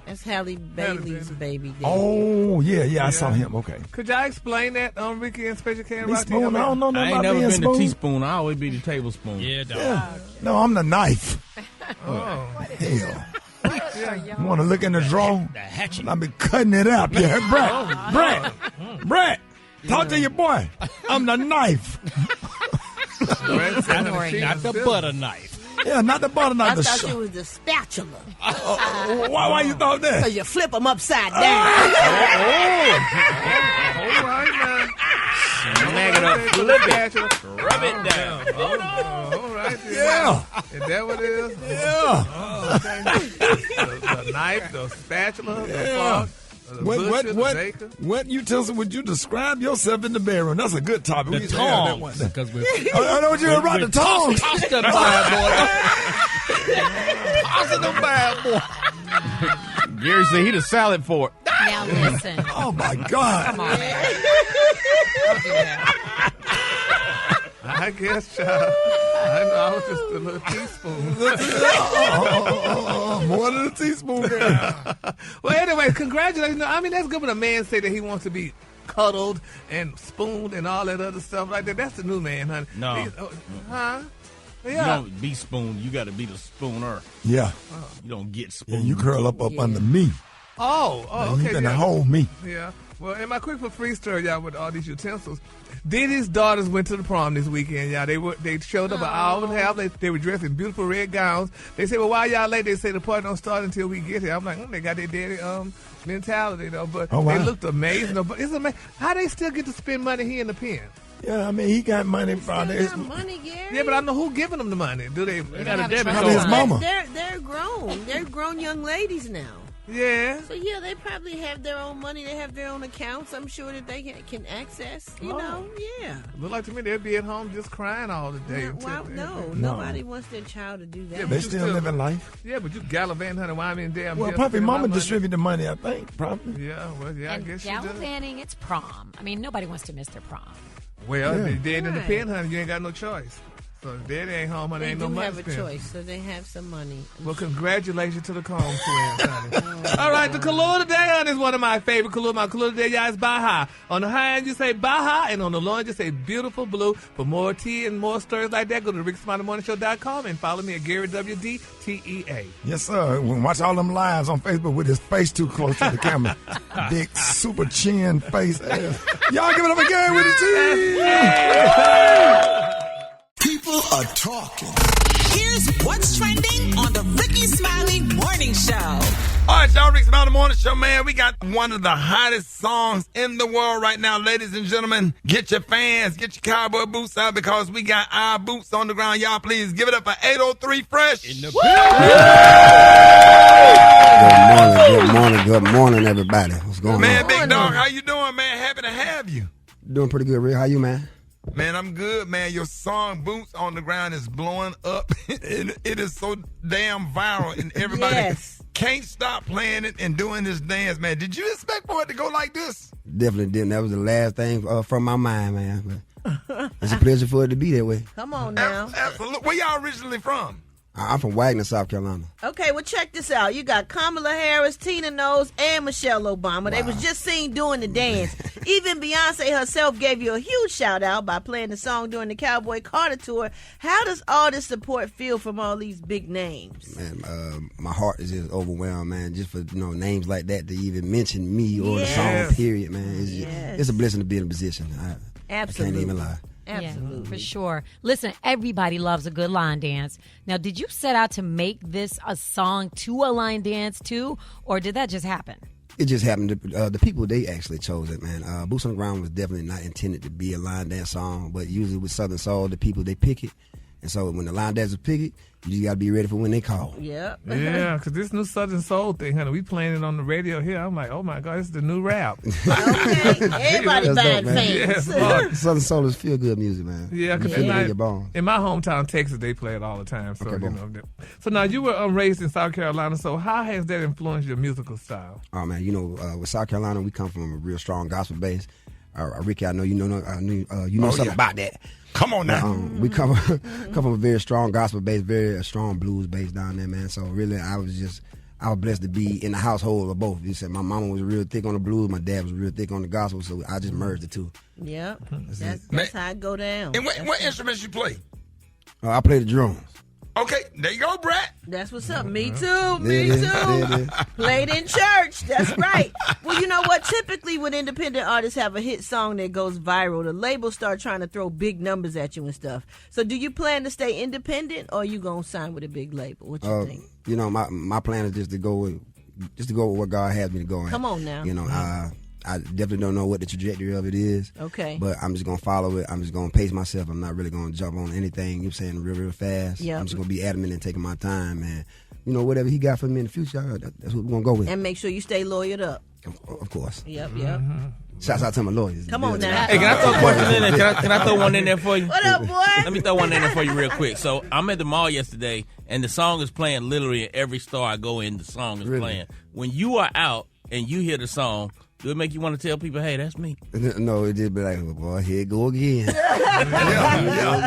Speaker 8: That's Halle Bailey's baby daddy.
Speaker 1: Oh, yeah, I saw him. Okay.
Speaker 11: Could y'all explain that on Ricky and Special K and
Speaker 1: Me
Speaker 11: Rocky?
Speaker 1: spoon, I don't know
Speaker 10: I
Speaker 1: nothing
Speaker 10: ain't
Speaker 1: about
Speaker 10: never
Speaker 1: being
Speaker 10: been
Speaker 1: spoon.
Speaker 10: the teaspoon. I always be the tablespoon.
Speaker 3: Yeah, dog.
Speaker 1: Yeah. No, I'm the knife.
Speaker 11: Oh.
Speaker 1: Hell. You want to look in the drawer?
Speaker 3: The hatchet.
Speaker 1: I be cutting it up. Yeah, Brat. Talk to your boy. I'm the knife.
Speaker 3: Not the butter knife.
Speaker 1: Yeah, not the butter knife.
Speaker 8: I thought it was the spatula.
Speaker 1: Why you thought that?
Speaker 8: Because you flip them upside down.
Speaker 11: All right, man.
Speaker 10: Smack it up, flip it, rub it down.
Speaker 11: All right.
Speaker 1: Yeah.
Speaker 11: Is that what it is?
Speaker 1: Yeah.
Speaker 11: Oh, okay. The knife, the spatula, the fork.
Speaker 1: What utensils would you describe yourself in the bedroom? That's a good topic.
Speaker 3: The
Speaker 1: We used to have that
Speaker 3: tongs.
Speaker 1: one.
Speaker 3: Because
Speaker 1: I know what you about the tongs.
Speaker 3: Toss them bad boy.
Speaker 10: Gary said he the salad fork.
Speaker 5: Now listen.
Speaker 1: Oh my God.
Speaker 5: Come on.
Speaker 8: Don't do that.
Speaker 11: I guess, child. I was just a little teaspoon.
Speaker 1: More than a teaspoon.
Speaker 11: Well, anyway, congratulations. I mean, that's good when a man say that he wants to be cuddled and spooned and all that other stuff like that. That's the new man, honey.
Speaker 10: No.
Speaker 11: Huh?
Speaker 10: You
Speaker 11: Yeah.
Speaker 10: don't be spooned. You got to be the spooner.
Speaker 1: Yeah.
Speaker 10: You don't get
Speaker 1: Yeah,
Speaker 10: spooned.
Speaker 1: you curl up under me.
Speaker 11: Oh,
Speaker 1: You
Speaker 11: okay.
Speaker 1: gonna hold me.
Speaker 11: Yeah. Well, in my quick for free story, y'all, with all these utensils, Diddy's daughters went to the prom this weekend, y'all. They showed up an hour and a half. They were dressed in beautiful red gowns. They said, well, why y'all late? They say the party don't start until we get here. I'm like, they got their daddy mentality, though. But they looked amazing. Though. But it's amazing how they still get to spend money here in the pen.
Speaker 14: Yeah, I mean, he got money from his
Speaker 8: money, Gary.
Speaker 11: Yeah, but I don't know who giving them the money. Do they got a debit
Speaker 14: card? His mama.
Speaker 8: They're grown. They're grown young ladies now.
Speaker 11: Yeah.
Speaker 8: So, yeah, they probably have their own money. They have their own accounts, I'm sure, that they can access, you know? Yeah.
Speaker 11: Look like to me they'll be at home just crying all the day.
Speaker 8: No, nobody wants their child to do that.
Speaker 11: Yeah,
Speaker 14: they still living life.
Speaker 11: Yeah, but you gallivanting, honey, why I mean, damn.
Speaker 14: Well, probably mama distribute the money, I think, probably.
Speaker 11: Yeah, well, yeah,
Speaker 5: and
Speaker 11: I guess
Speaker 5: gallivanting, it's prom. I mean, nobody wants to miss their prom.
Speaker 11: Well, they dead in the pen, honey, you ain't got no choice. So if daddy ain't home, honey, ain't no money
Speaker 8: They do have a choice, so they have some money.
Speaker 11: Well, congratulations to the Combs twins, honey. All right, the color today, honey, is one of my favorite colors. My color today, y'all, is Baja. On the high end, you say Baja, and on the low end, you say beautiful blue. For more tea and more stories like that, go to RickeySmileyMorningShow.com and follow me at Gary WDTEA.
Speaker 14: Yes, sir. Watch all them lives on Facebook with his face too close to the camera. Big, super chin face. Y'all give it up for Gary with the tea.
Speaker 13: People are talking.
Speaker 4: Here's what's trending on the Rickey Smiley Morning Show.
Speaker 1: All right, y'all, Rickey Smiley Morning Show, man. We got one of the hottest songs in the world right now, ladies and gentlemen. Get your fans, get your cowboy boots out because we got our boots on the ground. Y'all, please give it up for 803 Fresh. In the
Speaker 22: Good morning, everybody. What's going on?
Speaker 1: Man, Big Dog, how you doing, man? Happy to have you.
Speaker 22: Doing pretty good, Rick. How you, man?
Speaker 1: Man, I'm good, man. Your song Boots on the Ground is blowing up. It is so damn viral, and everybody can't stop playing it and doing this dance, man. Did you expect for it to go like this?
Speaker 22: Definitely didn't. That was the last thing from my mind, man. But it's a pleasure for it to be that way.
Speaker 8: Come on now.
Speaker 1: Absolutely. Where y'all originally from?
Speaker 22: I'm from Wagner, South Carolina.
Speaker 8: Okay, well, check this out. You got Kamala Harris, Tina Knowles, and Michelle Obama. They was just seen doing the dance. Even Beyonce herself gave you a huge shout-out by playing the song during the Cowboy Carter Tour. How does all this support feel from all these big names?
Speaker 22: Man, my heart is just overwhelmed, man, just for names like that to even mention me or the song, period, man. It's a blessing to be in a position.
Speaker 8: Absolutely.
Speaker 22: I can't even lie.
Speaker 8: Absolutely.
Speaker 5: Yeah, for sure. Listen, everybody loves a good line dance. Now, did you set out to make this a song to a line dance too, or did that just happen?
Speaker 22: It just happened. The people, they actually chose it, man. Boots on the Ground was definitely not intended to be a line dance song, but usually with Southern Soul, the people, they pick it. And so when the line dancers pick it, you just got to be ready for when they call.
Speaker 8: Yep.
Speaker 11: Yeah, because this new Southern Soul thing, honey, we playing it on the radio here. I'm like, oh, my God, it's the new rap.
Speaker 8: Okay, everybody buying fans.
Speaker 22: Yes, Southern Soul is feel-good music, man.
Speaker 11: Yeah, because in my hometown, Texas, they play it all the time. So, so now, you were raised in South Carolina, so how has that influenced your musical style?
Speaker 22: Oh, man, with South Carolina, we come from a real strong gospel base. Ricky, I know you know something about that.
Speaker 1: Come on now.
Speaker 22: We come from a very strong gospel base, very strong blues base down there, man. So really, I was blessed to be in the household of both. You said my mama was real thick on the blues, my dad was real thick on the gospel, so I just merged the two.
Speaker 8: Yep, that's how it go down.
Speaker 1: And what instruments you play?
Speaker 22: I play the drums.
Speaker 1: Okay, there you go, Brat.
Speaker 8: That's what's up. Me too. Me too. Played in church. That's right. Well, you know what? Typically, when independent artists have a hit song that goes viral, the labels start trying to throw big numbers at you and stuff. So, do you plan to stay independent, or are you gonna sign with a big label? What you think?
Speaker 22: My plan is just to go with what God has me to go in.
Speaker 8: Come on now.
Speaker 22: I definitely don't know what the trajectory of it is.
Speaker 8: Okay.
Speaker 22: But I'm just going to follow it. I'm just going to pace myself. I'm not really going to jump on anything, real fast.
Speaker 8: Yep.
Speaker 22: I'm just going to be adamant and taking my time. And, whatever he got for me in the future, that's what we're going to go with.
Speaker 8: And make sure you stay lawyered up.
Speaker 22: Of course.
Speaker 8: Yep.
Speaker 22: Shouts out to my lawyers.
Speaker 8: Come on now.
Speaker 10: Hey, can I throw a question in there? Can I throw one in there for you?
Speaker 8: What up, boy?
Speaker 10: Let me throw one in there for you real quick. So I'm at the mall yesterday, and the song is playing literally in every store I go in. The song is playing. When you are out and you hear the song, do it make you want to tell people, hey, that's me?
Speaker 22: No, it just be like, boy, here it go again.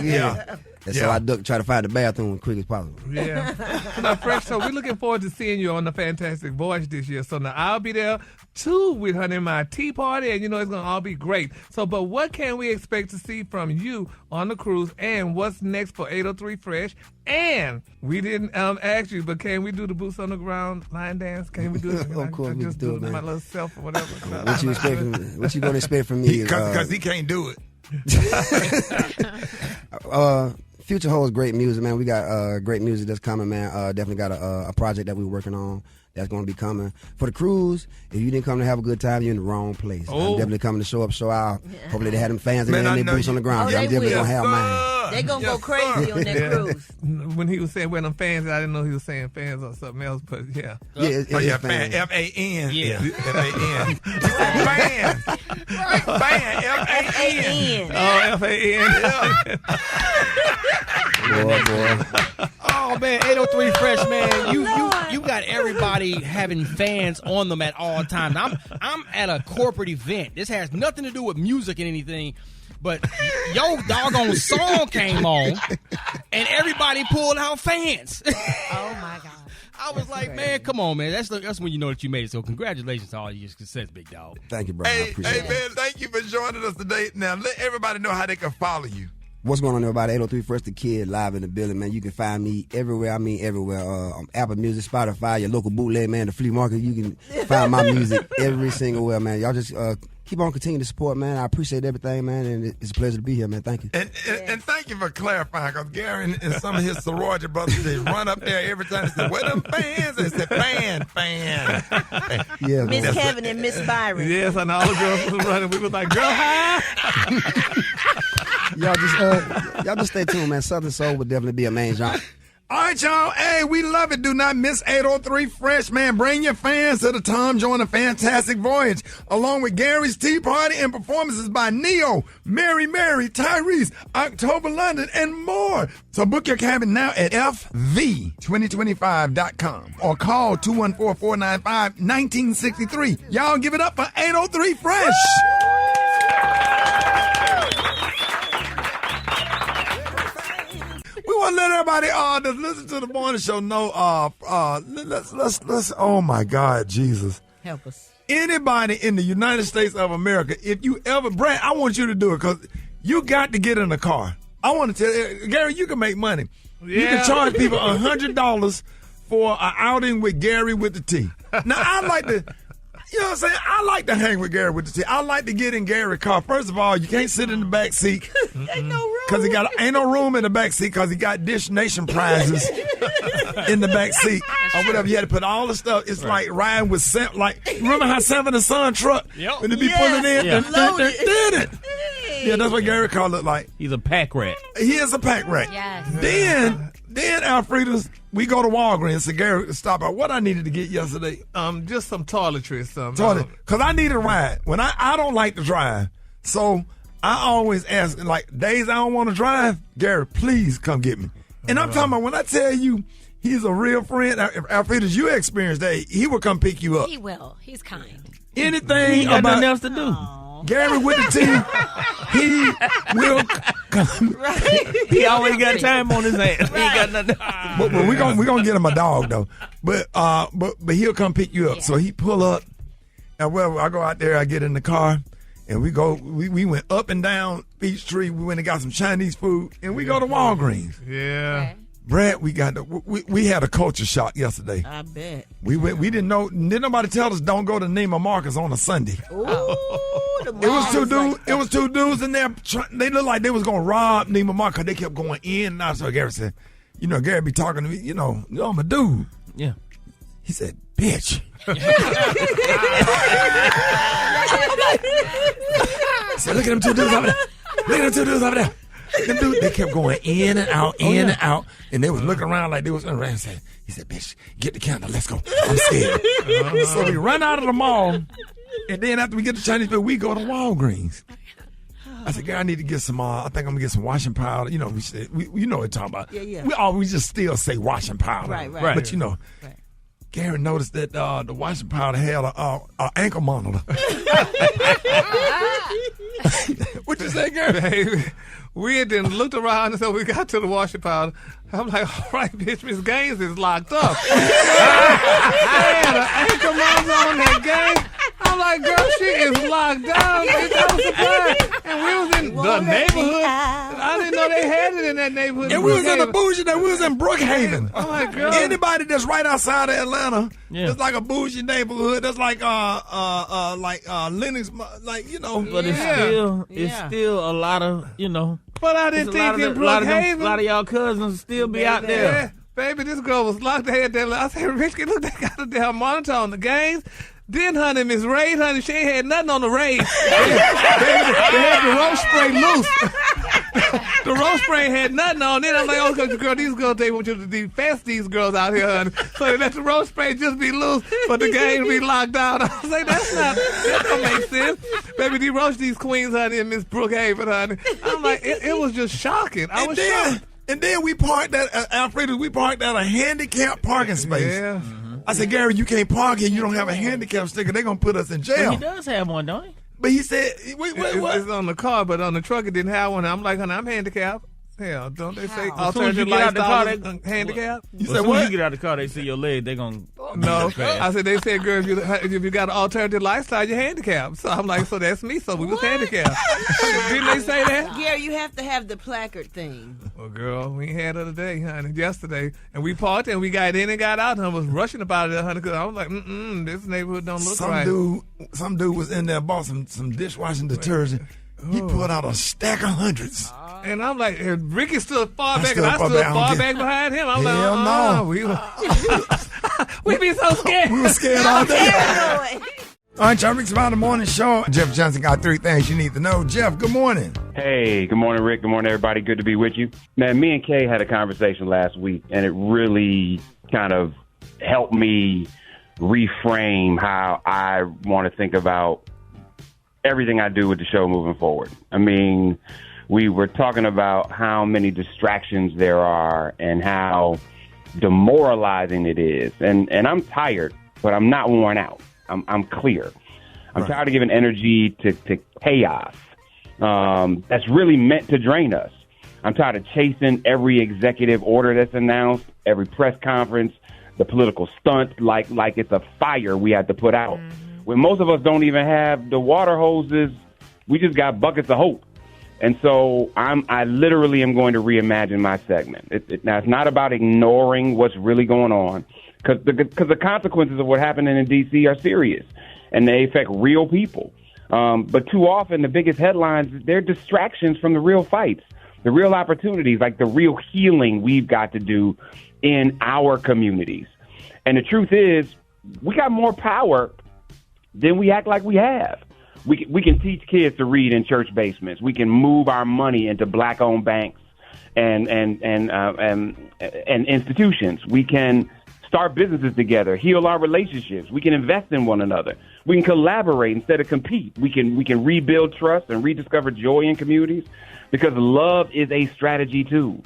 Speaker 1: Yeah.
Speaker 22: And so I try to find the bathroom as quick as possible.
Speaker 11: Yeah. Now, Fresh, so we're looking forward to seeing you on the Fantastic Voyage this year. So now I'll be there too with Honey and my tea party, and it's going to all be great. So, but what can we expect to see from you on the cruise, and what's next for 803 Fresh? And we didn't ask you, but can we do the boots on the ground line dance? Can we do it?
Speaker 22: Of course, we
Speaker 11: just
Speaker 22: do it,
Speaker 11: my
Speaker 22: man.
Speaker 11: little self or whatever.
Speaker 22: What you expect from me? What you gonna expect from me?
Speaker 1: Because he can't do it.
Speaker 22: Future holds great music, man. We got great music that's coming, man. Definitely got a project that we're working on that's going to be coming. For the cruise, if you didn't come to have a good time, you're in the wrong place. I'm definitely coming to show up, show out. Hopefully they had them fans and they boots on the ground. I'm definitely going to have mine.
Speaker 8: They're going to go crazy on that cruise.
Speaker 11: When he was saying, them fans, I didn't know he was saying fans or something else, but yeah.
Speaker 1: Fan. F-A-N.
Speaker 11: Yeah.
Speaker 1: F-A-N. Fan. Fan. F-A-N.
Speaker 11: Oh, F-A-N.
Speaker 22: Boy.
Speaker 7: Oh man, 803 Fresh, man. You got everybody having fans on them at all times. I'm at a corporate event. This has nothing to do with music and anything, but your doggone song came on and everybody pulled out fans.
Speaker 5: Oh my God.
Speaker 7: I was like, man, come on, man. That's when you know that you made it. So congratulations to all your success, big dog.
Speaker 22: Thank you, bro. I appreciate it.
Speaker 1: Man, thank you for joining us today. Now, let everybody know how they can follow you.
Speaker 22: What's going on, everybody? 803 Fresh the Kid live in the building, man. You can find me everywhere. I mean, everywhere. Apple Music, Spotify, your local bootleg, man, the flea market. You can find my music every single where, man. Y'all just keep on continuing to support, man. I appreciate everything, man, and it's a pleasure to be here, man. Thank you.
Speaker 1: And thank you for clarifying, because Gary and some of his sorority brothers, they run up there every time and say, where them fans? They say, fan.
Speaker 22: Yeah,
Speaker 8: Miss Kevin and Miss Byron.
Speaker 11: Yes, and all the girls was running. We was like, girl, hi.
Speaker 22: Y'all just stay tuned, man. Southern Soul would definitely be a main genre.
Speaker 1: All right, y'all. Hey, we love it. Do not miss 803 Fresh, man. Bring your fans to the Tom Joyner Fantastic Voyage, along with Gary's Tea Party and performances by Neo, Mary, Tyrese, October London, and more. So book your cabin now at fv2025.com or call 214-495-1963. Y'all give it up for 803 Fresh. We want to let everybody that listen to the morning show know. Let's. Oh my God, Jesus,
Speaker 8: help us.
Speaker 1: Anybody in the United States of America, if you ever, Brat, I want you to do it because you got to get in a car. I want to tell Gary, you can make money. Yeah. You can charge people $100 for an outing with Gary with the T. Now I like to. You know what I'm saying? I like to hang with Gary with the T. I like to get in Gary's car. First of all, you can't sit in the back seat.
Speaker 8: Ain't no room.
Speaker 1: Because ain't no room in the back seat because he got Dish Nation prizes in the back seat or whatever. You had to put all the stuff. It's like riding with remember how Seven and Son truck when they be pulling in? Did it. Yeah, that's what Gary's car looked like.
Speaker 10: He's a pack rat.
Speaker 1: He is a pack rat.
Speaker 5: Yes.
Speaker 1: Then Alfreda's, we go to Walgreens. So Gary, stop out. What I needed to get yesterday?
Speaker 11: Just some toiletries.
Speaker 1: Because I need a ride. When I don't like to drive. So I always ask, like, days I don't want to drive, Gary, please come get me. And I'm talking about when I tell you he's a real friend, Alfreda's, you experienced that, he will come pick you up.
Speaker 5: He will. He's kind.
Speaker 1: Anything
Speaker 10: he got
Speaker 1: about
Speaker 10: nothing else to do.
Speaker 1: Gary with the team, he will come.
Speaker 10: He always got time on his hands. He ain't got nothing.
Speaker 1: But we gonna get him a dog though. But he'll come pick you up. Yeah. So he pull up, and I go out there. I get in the car, and we go. We went up and down Peachtree. We went and got some Chinese food, and we go to Walgreens.
Speaker 11: Yeah.
Speaker 5: Okay.
Speaker 1: Brad, we had a culture shock yesterday.
Speaker 8: I bet.
Speaker 1: We didn't know. Didn't nobody tell us don't go to Neiman Marcus on a Sunday.
Speaker 8: Ooh,
Speaker 1: It was two dudes in there. They looked like they was gonna rob Neiman Marcus. They kept going in and out. So Gary said, Gary be talking to me. I'm a dude.
Speaker 10: Yeah.
Speaker 1: He said, bitch. So look at them two dudes over there. Them dudes, they kept going in and out, and out, and they was looking around like they was around. He said, bitch, get the counter, let's go. I'm scared. So we run out of the mall, and then after we get the Chinese food, we go to Walgreens. I said, Gary, I need to get some, I think I'm going to get some washing powder. We know what we're talking about.
Speaker 8: Yeah.
Speaker 1: We just still say washing powder.
Speaker 8: Right.
Speaker 1: But Gary noticed that the washing powder had an ankle monitor. What you say, Gary?
Speaker 11: we had then looked around until we got to the washer powder. I'm like, all right, bitch, Miss Gaines is locked up. Man, an anchor mom's on that game. I'm like, girl, she is locked down. Bitch, I was surprised. And we was in the neighborhood. I didn't know they had it in that neighborhood.
Speaker 14: And we was in the bougie, we was in Brookhaven.
Speaker 11: Oh my God.
Speaker 14: Anybody that's right outside of Atlanta, it's like a bougie neighborhood. That's like Lennox, like, you know.
Speaker 10: But it's still a lot of, you know.
Speaker 11: But I didn't think in Brookhaven.
Speaker 10: A lot of y'all cousins still be out there.
Speaker 11: Yeah. Baby, this girl was locked. They had that. I said, Rickey, look, they got a damn monitor on the games. Then, honey, Miss Ray, honey, she ain't had nothing on the Ray. They had the roast spray loose. The roast spray had nothing on it. I'm like, oh, girl, these girls, they want you to defest these girls out here, honey. So they let the roast spray just be loose, but the game be locked down. I was like, that don't make sense. Baby, they roast these queens, honey, in Miss Brookhaven, honey. I'm like, it was just shocking. I was shocked.
Speaker 14: And then we parked at, Alfredo, we parked at a handicapt parking space.
Speaker 11: Yeah.
Speaker 14: I said, Gary, you can't park here. You don't have a handicap sticker. They're going to put us in jail.
Speaker 10: But he does have one, don't he?
Speaker 14: But he said, what?
Speaker 11: It's on the car, but on the truck it didn't have one. I'm like, honey, I'm handicapped. Hell, don't they say
Speaker 10: As soon as you
Speaker 11: alternative
Speaker 10: get out the car,
Speaker 11: lifestyle handicap?
Speaker 10: You said what? You get out the car, they see your leg, they gonna.
Speaker 11: No, I said they said, girl, if you got an alternative lifestyle, you're handicapped. So I'm like, so that's me. So we was handicapped. Didn't they say that?
Speaker 8: Gary, you have to have the placard thing.
Speaker 11: Well, girl, we had it today, honey, yesterday, and we parked and we got in and got out, and I was rushing about it, honey, because I was like, this neighborhood don't look right.
Speaker 14: Some dude was in there, bought some dishwashing detergent. He pulled out a stack of hundreds.
Speaker 11: And I'm like, Rickey stood far back, and I stood far back behind him. I'm
Speaker 14: Hell
Speaker 11: like,
Speaker 14: no.
Speaker 11: We be so scared.
Speaker 14: We were scared all day. All right, y'all, Rick's About the Morning Show. Jeff Johnson got 3 things you need to know. Jeff, good morning.
Speaker 15: Hey, good morning, Rick. Good morning, everybody. Good to be with you. Man, me and Kay had a conversation last week, and it really kind of helped me reframe how I want to think about everything I do with the show moving forward. I mean, we were talking about how many distractions there are and how demoralizing it is. And I'm tired, but I'm not worn out. I'm clear. I'm tired of giving energy to chaos. That's really meant to drain us. I'm tired of chasing every executive order that's announced, every press conference, the political stunt, like it's a fire we had to put out. When most of us don't even have the water hoses, we just got buckets of hope. And so I literally am going to reimagine my segment. Now, it's not about ignoring what's really going on, because the consequences of what happened in D.C. are serious, and they affect real people. But too often, the biggest headlines, they're distractions from the real fights, the real opportunities, like the real healing we've got to do in our communities. And the truth is, we got more power than we act like we have. We can teach kids to read in church basements. We can move our money into black-owned banks and institutions. We can start businesses together, heal our relationships. We can invest in one another. We can collaborate instead of compete. We can rebuild trust and rediscover joy in communities, because love is a strategy too.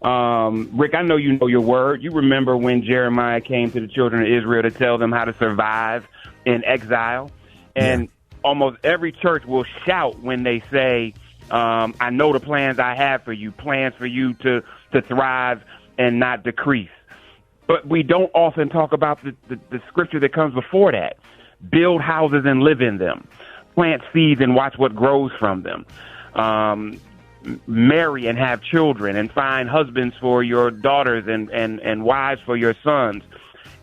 Speaker 15: Rick, I know you know your word. You remember when Jeremiah came to the children of Israel to tell them how to survive in exile, and almost every church will shout when they say, I know the plans I have for you, plans for you to thrive and not decrease. But we don't often talk about the scripture that comes before that. Build houses and live in them. Plant seeds and watch what grows from them. Marry and have children, and find husbands for your daughters and wives for your sons.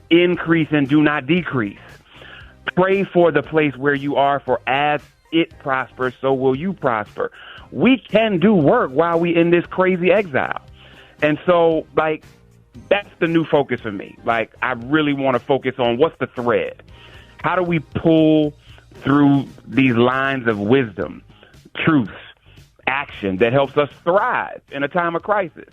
Speaker 15: Increase and do not decrease. Pray for the place where you are, for as it prospers, so will you prosper. We can do work while we in this crazy exile. And so, that's the new focus for me. I really want to focus on what's the thread. How do we pull through these lines of wisdom, truth, action that helps us thrive in a time of crisis?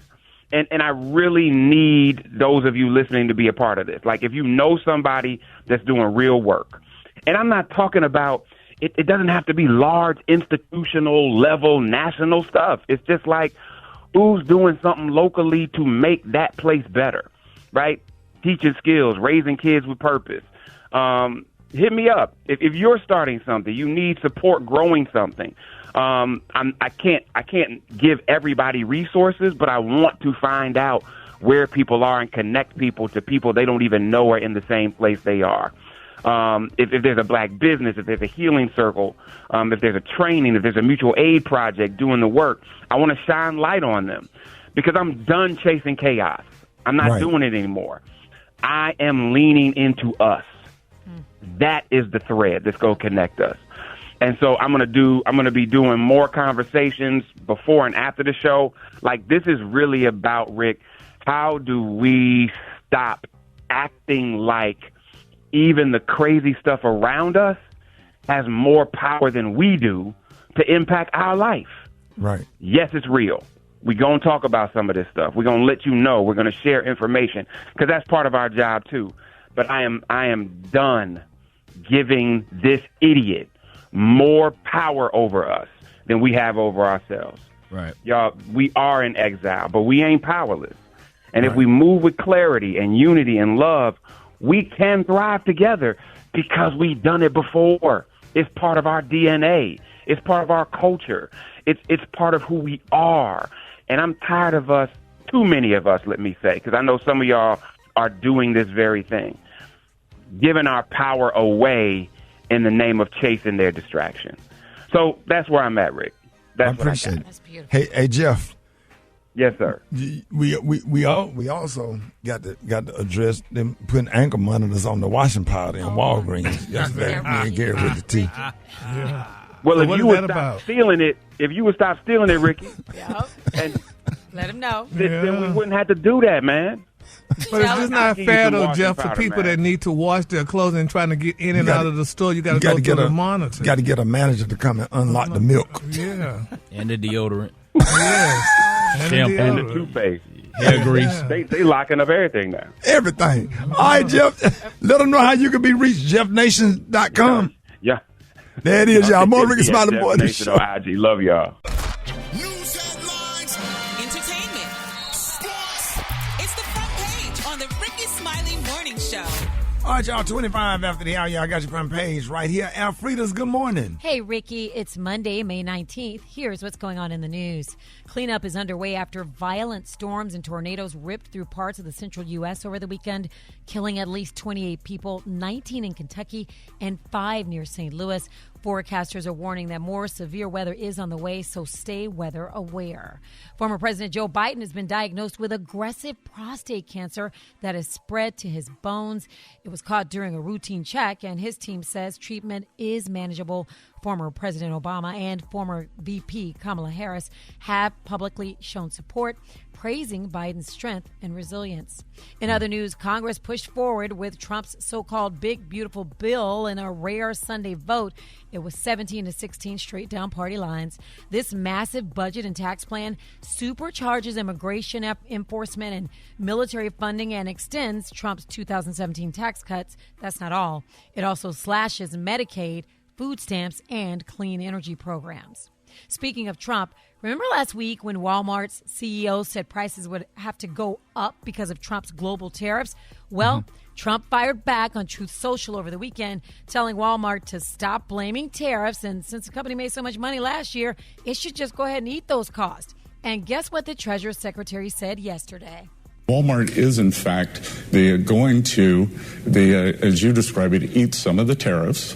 Speaker 15: And I really need those of you listening to be a part of this. If you know somebody that's doing real work, and I'm not talking about, it doesn't have to be large institutional level national stuff. It's just who's doing something locally to make that place better, right? Teaching skills, raising kids with purpose, hit me up. If you're starting something, you need support growing something. I can't give everybody resources, but I want to find out where people are and connect people to people they don't even know are in the same place they are. If there's a black business, if there's a healing circle, if there's a training, if there's a mutual aid project doing the work, I want to shine light on them because I'm done chasing chaos. I'm not doing it anymore. I am leaning into us. That is the thread that's going to connect us. And so I'm going to be doing more conversations before and after the show. Like, this is really about, Rick, how do we stop acting like even the crazy stuff around us has more power than we do to impact our life?
Speaker 14: Right.
Speaker 15: Yes, it's real. We're going to talk about some of this stuff. We're going to let you know. We're going to share information because that's part of our job too. But I am done giving this idiot more power over us than we have over ourselves.
Speaker 10: Right.
Speaker 15: Y'all, we are in exile, but we ain't powerless. And if we move with clarity and unity and love, we can thrive together because we've done it before. It's part of our DNA. It's part of our culture. It's part of who we are. And I'm tired of us, too many of us, let me say, because I know some of y'all are doing this very thing, giving our power away in the name of chasing their distraction. So that's where I'm at, Rick. That's
Speaker 14: I appreciate it. That's beautiful. Hey, Jeff.
Speaker 15: Yes, sir.
Speaker 14: We also got to address them putting ankle monitors on the washing powder in Walgreens yesterday. Me and Gary with the tea.
Speaker 15: Well,
Speaker 14: So
Speaker 15: if
Speaker 14: what
Speaker 15: you
Speaker 14: is
Speaker 15: would
Speaker 14: that
Speaker 15: stop
Speaker 14: about?
Speaker 15: stealing it, Ricky, and
Speaker 5: Let him know.
Speaker 15: then we wouldn't have to do that, man.
Speaker 11: But it's just not
Speaker 15: Give you
Speaker 11: fair,
Speaker 15: some
Speaker 11: though,
Speaker 15: washing
Speaker 11: Jeff, for
Speaker 15: powder,
Speaker 11: people
Speaker 15: man.
Speaker 11: that need to wash their clothes and trying to get in and out of the store. You got to go
Speaker 14: get
Speaker 11: through the monitor.
Speaker 14: Got to get a manager to come and unlock the milk.
Speaker 11: Yeah.
Speaker 10: And the deodorant.
Speaker 11: Yes.
Speaker 10: Shampoo.
Speaker 15: And the toothpaste.
Speaker 10: Hair grease.
Speaker 15: They locking up everything now.
Speaker 14: Everything. All right, Jeff. Let them know how you can be reached. JeffNation.com.
Speaker 15: Yeah.
Speaker 14: There it is, y'all. More Rickey
Speaker 15: Yeah,
Speaker 14: Smiley
Speaker 15: Jeff
Speaker 14: Morning
Speaker 15: Nation
Speaker 14: Show.
Speaker 15: on IG. Love y'all.
Speaker 4: Entertainment. Sports. It's the front page on the Rickey Smiley Morning Show.
Speaker 14: All right, y'all. 25 after the hour. Y'all got your front page right here. Alfreda's good morning.
Speaker 5: Hey, Ricky, it's Monday, May 19th. Here's what's going on in the news. Cleanup is underway after violent storms and tornadoes ripped through parts of the central U.S. over the weekend, killing at least 28 people, 19 in Kentucky and 5 near St. Louis. Forecasters are warning that more severe weather is on the way, so stay weather aware. Former President Joe Biden has been diagnosed with aggressive prostate cancer that has spread to his bones. It was caught during a routine check, and his team says treatment is manageable. Former President Obama and former VP Kamala Harris have publicly shown support, praising Biden's strength and resilience. In other news, Congress pushed forward with Trump's so-called Big Beautiful Bill in a rare Sunday vote. It was 17-16 straight down party lines. This massive budget and tax plan supercharges immigration enforcement and military funding and extends Trump's 2017 tax cuts. That's not all. It also slashes Medicaid, food stamps, and clean energy programs. Speaking of Trump, remember last week when Walmart's CEO said prices would have to go up because of Trump's global tariffs? Well, Trump fired back on Truth Social over the weekend, telling Walmart to stop blaming tariffs. And since the company made so much money last year, it should just go ahead and eat those costs. And guess what the Treasury Secretary said yesterday?
Speaker 17: Walmart is, in fact, going to, as you describe it, eat some of the tariffs.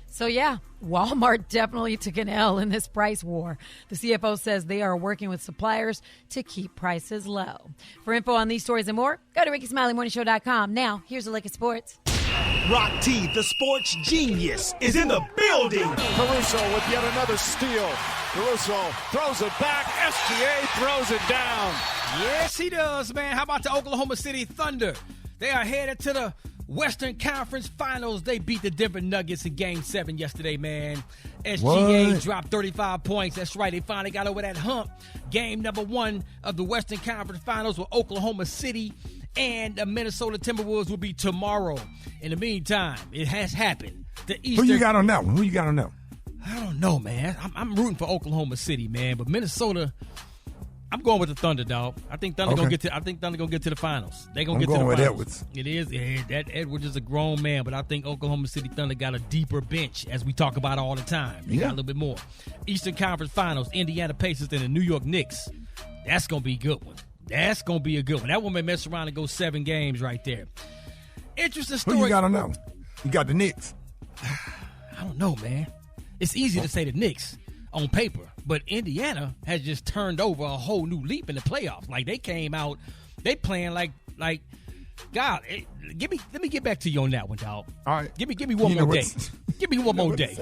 Speaker 5: So, yeah, Walmart definitely took an L in this price war. The CFO says they are working with suppliers to keep prices low. For info on these stories and more, go to RickySmileyMorningShow.com. Now, here's a look at sports.
Speaker 18: Rock T, the sports genius, is in the building. Caruso with yet another steal. Caruso throws it back. SGA throws it down.
Speaker 7: Yes, he does, man. How about the Oklahoma City Thunder? They are headed to the Western Conference Finals. They beat the Denver Nuggets in Game 7 yesterday, man. SGA dropped 35 points. That's right. They finally got over that hump. Game number 1 of the Western Conference Finals with Oklahoma City and the Minnesota Timberwolves will be tomorrow. In the meantime, it has happened.
Speaker 14: Who you got on that one?
Speaker 7: I don't know, man. I'm rooting for Oklahoma City, man. But Minnesota, I'm going with the Thunder, dog. I think Thunder
Speaker 1: Okay.
Speaker 7: gonna get to. I think Thunder gonna get to the finals. They gonna
Speaker 1: I'm
Speaker 7: get to
Speaker 1: going
Speaker 7: the
Speaker 1: with
Speaker 7: finals.
Speaker 1: Edwards.
Speaker 7: It is. Yeah, that Edwards is a grown man, but I think Oklahoma City Thunder got a deeper bench, as we talk about all the time. They got a little bit more. Eastern Conference Finals: Indiana Pacers and the New York Knicks. That's gonna be a good one. That's gonna be a good one. That one may mess around and go 7 games right there. Interesting story.
Speaker 14: Who you got on that one? You got the Knicks.
Speaker 7: I don't know, man. It's easy to say the Knicks on paper, but Indiana has just turned over a whole new leap in the playoffs. Like, they came out, they playing like God. Let me get back to you on that one, dog.
Speaker 14: All right,
Speaker 7: give me one more day. Give me one more day.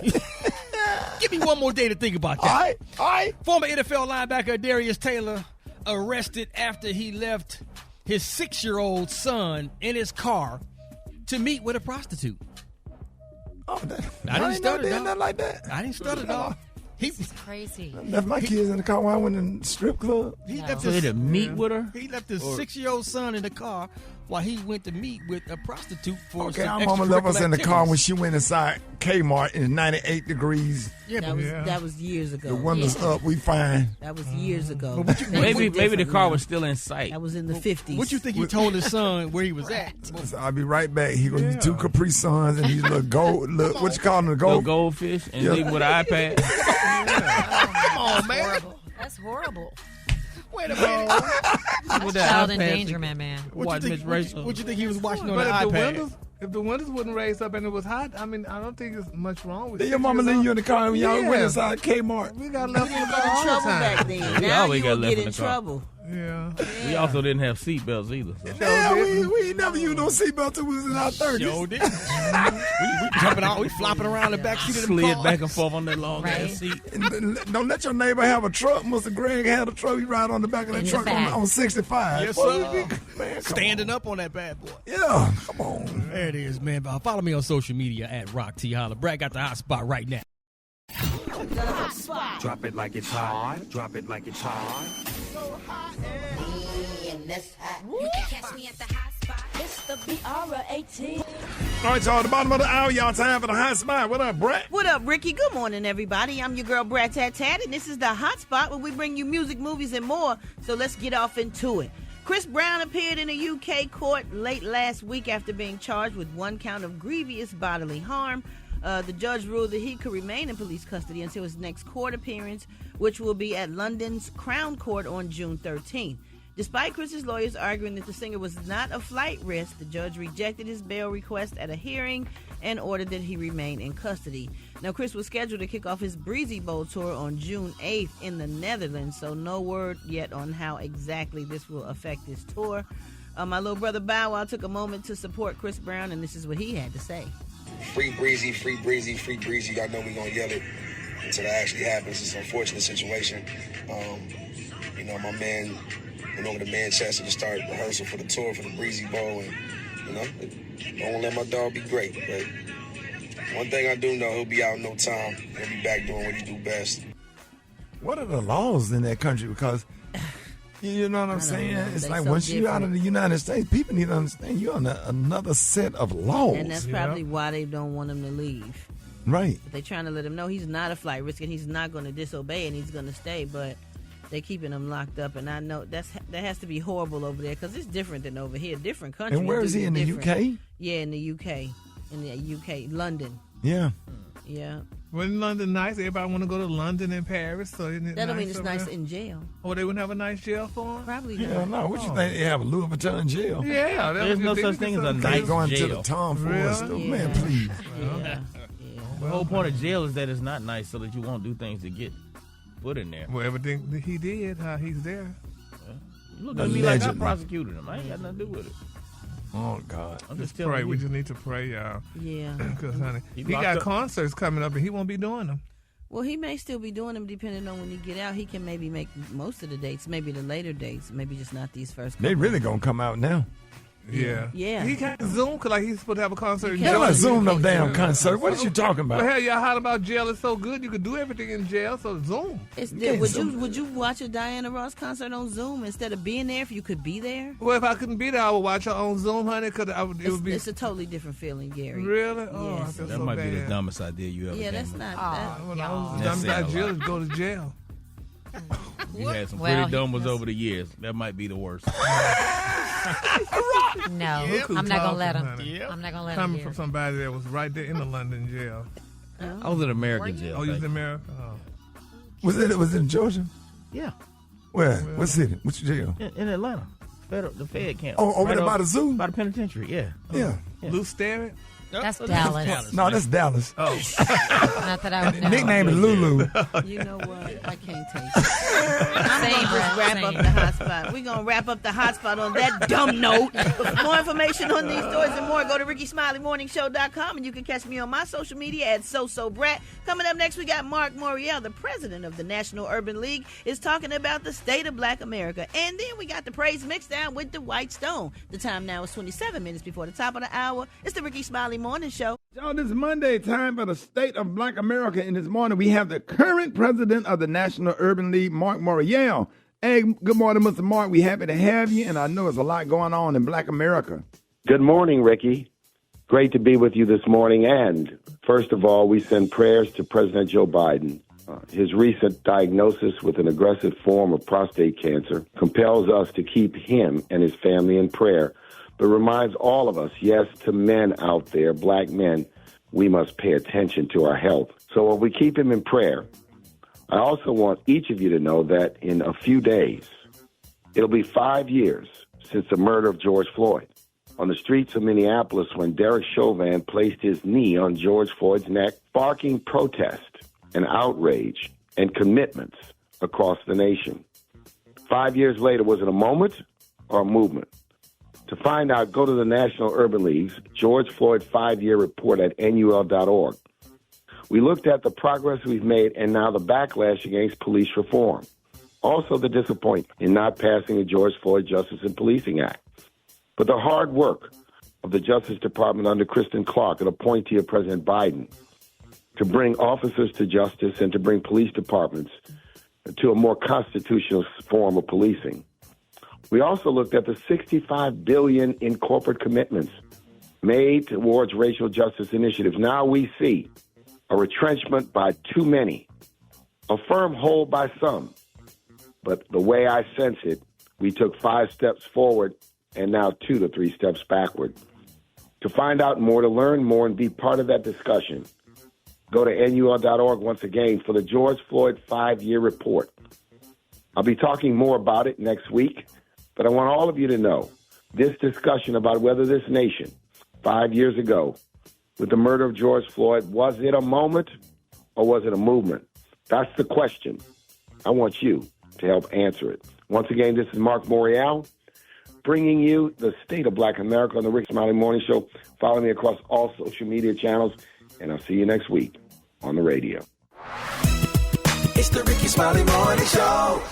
Speaker 7: Give me one more day to think about that.
Speaker 14: All right.
Speaker 7: Former NFL linebacker Darius Taylor arrested after he left his 6-year-old son in his car to meet with a prostitute.
Speaker 14: Oh,
Speaker 7: I didn't stutter, dog.
Speaker 14: Nothing like that.
Speaker 7: I didn't stutter, dog.
Speaker 5: This is crazy.
Speaker 14: Left my kids in the car while I went in the strip club.
Speaker 7: He left
Speaker 10: So he to meet with her?
Speaker 7: He left his 6-year-old son in the car while he went to meet with a prostitute for
Speaker 14: Okay,
Speaker 7: some
Speaker 14: our mama left us in the car
Speaker 7: activities.
Speaker 14: when she went inside Kmart in 98 degrees.
Speaker 7: Yeah,
Speaker 8: that was years ago.
Speaker 14: The windows up, we fine.
Speaker 8: That was years ago.
Speaker 10: Maybe the car was still in sight.
Speaker 8: That was in the 50s.
Speaker 7: What you think he told his son where he was at?
Speaker 14: So I'll be right back. He gonna be 2 Capri Suns and these little gold. Look, what you call them? The
Speaker 10: Little
Speaker 14: gold
Speaker 10: goldfish and leave with an iPad.
Speaker 7: Come on, man.
Speaker 5: That's horrible.
Speaker 7: Wait a minute.
Speaker 10: With that
Speaker 5: Child
Speaker 10: iPad,
Speaker 5: endangerment, man.
Speaker 7: What you think he was watching on
Speaker 11: But
Speaker 7: the
Speaker 11: if
Speaker 7: iPad?
Speaker 11: if the windows wouldn't raise up and it was hot, I mean, I don't think there's much wrong with it.
Speaker 14: Then your mama leave you in the car and y'all went inside Kmart.
Speaker 11: We got left in the car
Speaker 8: in
Speaker 11: all the
Speaker 8: trouble
Speaker 11: time.
Speaker 8: back then.
Speaker 10: We
Speaker 8: Now
Speaker 10: always
Speaker 8: you
Speaker 10: got
Speaker 8: will
Speaker 10: left
Speaker 8: get
Speaker 10: in
Speaker 8: in
Speaker 10: the car.
Speaker 8: trouble.
Speaker 11: Yeah.
Speaker 10: We also didn't have seatbelts either. So.
Speaker 14: Yeah, we ain't never used no seatbelt till we was in our 30s.
Speaker 7: Sure did. we jumping out, we flopping around the back seat of the
Speaker 10: Slid
Speaker 7: car.
Speaker 10: back and forth on that long ass seat.
Speaker 14: And don't let your neighbor have a truck. Mr. Greg had a truck. He ride on the back of that
Speaker 5: In the
Speaker 14: truck
Speaker 5: back.
Speaker 14: on 65.
Speaker 7: Yes,
Speaker 14: Boy,
Speaker 7: sir.
Speaker 14: man, come
Speaker 7: Standing up on that bad boy.
Speaker 14: Yeah, come on.
Speaker 7: There it is, man. Follow me on social media at Rock T Holla. Brad got the hot spot right now.
Speaker 16: Drop it like it's hot. Drop it like it's hot.
Speaker 9: You can catch me at the hot spot. It's the BR18.
Speaker 14: All right, y'all, at the bottom of the hour, y'all, time for the hot spot. What up, Brat?
Speaker 8: What up, Ricky? Good morning, everybody. I'm your girl, Brat Tat Tat, and this is the Hot Spot where we bring you music, movies, and more. So let's get off into it. Chris Brown appeared in a UK court late last week after being charged with 1 count of grievous bodily harm. The judge ruled that he could remain in police custody until his next court appearance, which will be at London's Crown Court on June 13th. Despite Chris's lawyers arguing that the singer was not a flight risk, the judge rejected his bail request at a hearing and ordered that he remain in custody. Now, Chris was scheduled to kick off his Breezy Bowl tour on June 8th in the Netherlands, so no word yet on how exactly this will affect his tour. My little brother Bow Wow took a moment to support Chris Brown, and this is what he had to say.
Speaker 19: Free Breezy, free Breezy, free Breezy. Y'all know we gonna yell it until that actually happens. It's an unfortunate situation. My man went over to Manchester to start rehearsal for the tour for the Breezy Bowl, and don't let my dog be great. But one thing I do know, he'll be out in no time. He'll be back doing what he do best.
Speaker 14: What are the laws in that country? Because you know what I'm saying? It's
Speaker 8: They
Speaker 14: like
Speaker 8: so
Speaker 14: once you're out of
Speaker 8: different.
Speaker 14: the United States, people need to understand you're on another set of laws.
Speaker 8: And that's probably why they don't want him to leave.
Speaker 14: Right.
Speaker 8: They're trying to let him know he's not a flight risk and he's not going to disobey and he's going to stay, but they're keeping him locked up. And I know that has to be horrible over there because it's different than over here. Different countries.
Speaker 14: And where is he, in the UK?
Speaker 8: Yeah, in the UK. In the UK, London.
Speaker 14: Yeah.
Speaker 8: Yeah.
Speaker 11: Wasn't London nice? Everybody want to go to London and Paris, so isn't it
Speaker 8: That don't
Speaker 11: nice
Speaker 8: mean it's
Speaker 11: over
Speaker 8: nice
Speaker 11: there?
Speaker 8: in jail.
Speaker 11: Oh, they wouldn't have a nice jail for him?
Speaker 8: Probably
Speaker 14: Hell no. What you think? They have a Louis Vuitton jail?
Speaker 11: Yeah, that
Speaker 10: There's
Speaker 11: was
Speaker 10: no
Speaker 11: your
Speaker 10: such
Speaker 11: thing.
Speaker 10: thing as a
Speaker 11: They
Speaker 10: nice
Speaker 14: going to
Speaker 10: jail.
Speaker 14: the Tom Ford store.
Speaker 8: Yeah.
Speaker 14: Man, please.
Speaker 8: Yeah.
Speaker 10: The whole point of jail is that it's not nice so that you won't do things to get put in there.
Speaker 11: Well, everything that he did, how he's there.
Speaker 10: You look at me like I
Speaker 14: Allegedly.
Speaker 10: prosecuted him. I ain't got nothing to do with it.
Speaker 14: Oh, God.
Speaker 10: I'm just
Speaker 11: Pray.
Speaker 10: telling
Speaker 11: We
Speaker 10: you.
Speaker 11: just need to pray, y'all.
Speaker 8: Yeah.
Speaker 11: Because, honey,
Speaker 10: He
Speaker 11: he
Speaker 10: locked
Speaker 11: got
Speaker 10: up.
Speaker 11: concerts coming up and he won't be doing them.
Speaker 8: Well, he may still be doing them depending on when he get out. He can maybe make most of the dates, maybe the later dates, maybe just not these first couple.
Speaker 14: They really going to come out now.
Speaker 11: Yeah.
Speaker 8: Yeah.
Speaker 11: He can't Zoom because like he's supposed to have a concert in
Speaker 14: Hell,
Speaker 11: jail.
Speaker 14: I Zoom no damn concert. What is you talking
Speaker 11: Well,
Speaker 14: about?
Speaker 11: hell, y'all holler about jail is so good. You could do everything in jail, so Zoom.
Speaker 8: Would you watch a Diana Ross concert on Zoom instead of being there if you could be there?
Speaker 11: Well, if I couldn't be there, I would watch her on Zoom, honey, because it would be...
Speaker 8: It's a totally different feeling, Gary.
Speaker 11: Really? Oh, I
Speaker 8: Yes.
Speaker 11: feel
Speaker 10: That
Speaker 11: so
Speaker 10: might
Speaker 11: bad.
Speaker 10: be the dumbest idea you ever
Speaker 8: Yeah,
Speaker 10: came
Speaker 8: that's
Speaker 10: up
Speaker 8: not.
Speaker 11: When I was
Speaker 10: That's
Speaker 11: dumb
Speaker 10: saying a
Speaker 11: about jail,
Speaker 10: lot.
Speaker 11: go to jail.
Speaker 10: You had some
Speaker 5: Well,
Speaker 10: pretty dumb ones over the years. That might be the worst.
Speaker 5: No,
Speaker 11: Yep.
Speaker 5: I'm not gonna let him.
Speaker 11: Honey.
Speaker 5: I'm not gonna let him.
Speaker 11: Coming from somebody that was right there in the London jail.
Speaker 10: I was in American jail.
Speaker 11: Oh, you was in America? Oh.
Speaker 14: Was it in Georgia?
Speaker 10: Yeah.
Speaker 14: Where? What city? Which jail?
Speaker 10: In Atlanta. The Fed camp.
Speaker 14: Oh, over there by the zoo?
Speaker 10: By the penitentiary, yeah.
Speaker 14: Yeah.
Speaker 11: Lou Sterrett?
Speaker 5: That's Dallas.
Speaker 14: No, that's Dallas.
Speaker 11: Oh.
Speaker 5: Not that I would know.
Speaker 14: Nickname is Lulu.
Speaker 8: You know what? I can't take it. I'm going to just wrap up the hotspot. We're going to wrap up the hotspot on that dumb note. For more information on these stories and more, go to RickySmileyMorningShow.com, and you can catch me on my social media at Brat. Coming up next, we got Marc Morial, the president of the National Urban League, is talking about the state of Black America. And then we got the praise mix down with the White Stone. The time now is 27 minutes before the top of the hour. It's the Rickey Smiley Morning Show.
Speaker 1: Y'all, this is Monday, time for the state of Black America. And this morning we have the current president of the National Urban League, Marc Morial. Hey, good morning, Mr. Marc. We're happy to have you, and I know there's a lot going on in Black America.
Speaker 20: Good morning, Ricky. Great to be with you this morning. And first of all, we send prayers to President Joe Biden. His recent diagnosis with an aggressive form of prostate cancer compels us to keep him and his family in prayer, but reminds all of us, yes, to men out there, black men, we must pay attention to our health. So while we keep him in prayer, I also want each of you to know that in a few days, it'll be 5 years since the murder of George Floyd. On the streets of Minneapolis, when Derek Chauvin placed his knee on George Floyd's neck, sparking protest and outrage and commitments across the nation. 5 years later, was it a moment or a movement? To find out, go to the National Urban League's George Floyd 5-year report at NUL.org. We looked at the progress we've made and now the backlash against police reform. Also the disappointment in not passing the George Floyd Justice and Policing Act. But the hard work of the Justice Department under Kristen Clark, an appointee of President Biden, to bring officers to justice and to bring police departments to a more constitutional form of policing. We also looked at the $65 billion in corporate commitments made towards racial justice initiatives. Now we see a retrenchment by too many, a firm hold by some. But the way I sense it, we took 5 steps forward and now 2 to 3 steps backward. To find out more, to learn more, and be part of that discussion, go to NUL.org once again for the George Floyd 5-year report. I'll be talking more about it next week. But I want all of you to know this discussion about whether this nation, 5 years ago, with the murder of George Floyd, was it a moment or was it a movement? That's the question. I want you to help answer it. Once again, this is Marc Morial, bringing you the state of Black America on the Rickey Smiley Morning Show. Follow me across all social media channels, and I'll see you next week on the radio.
Speaker 13: It's the Rickey Smiley Morning Show.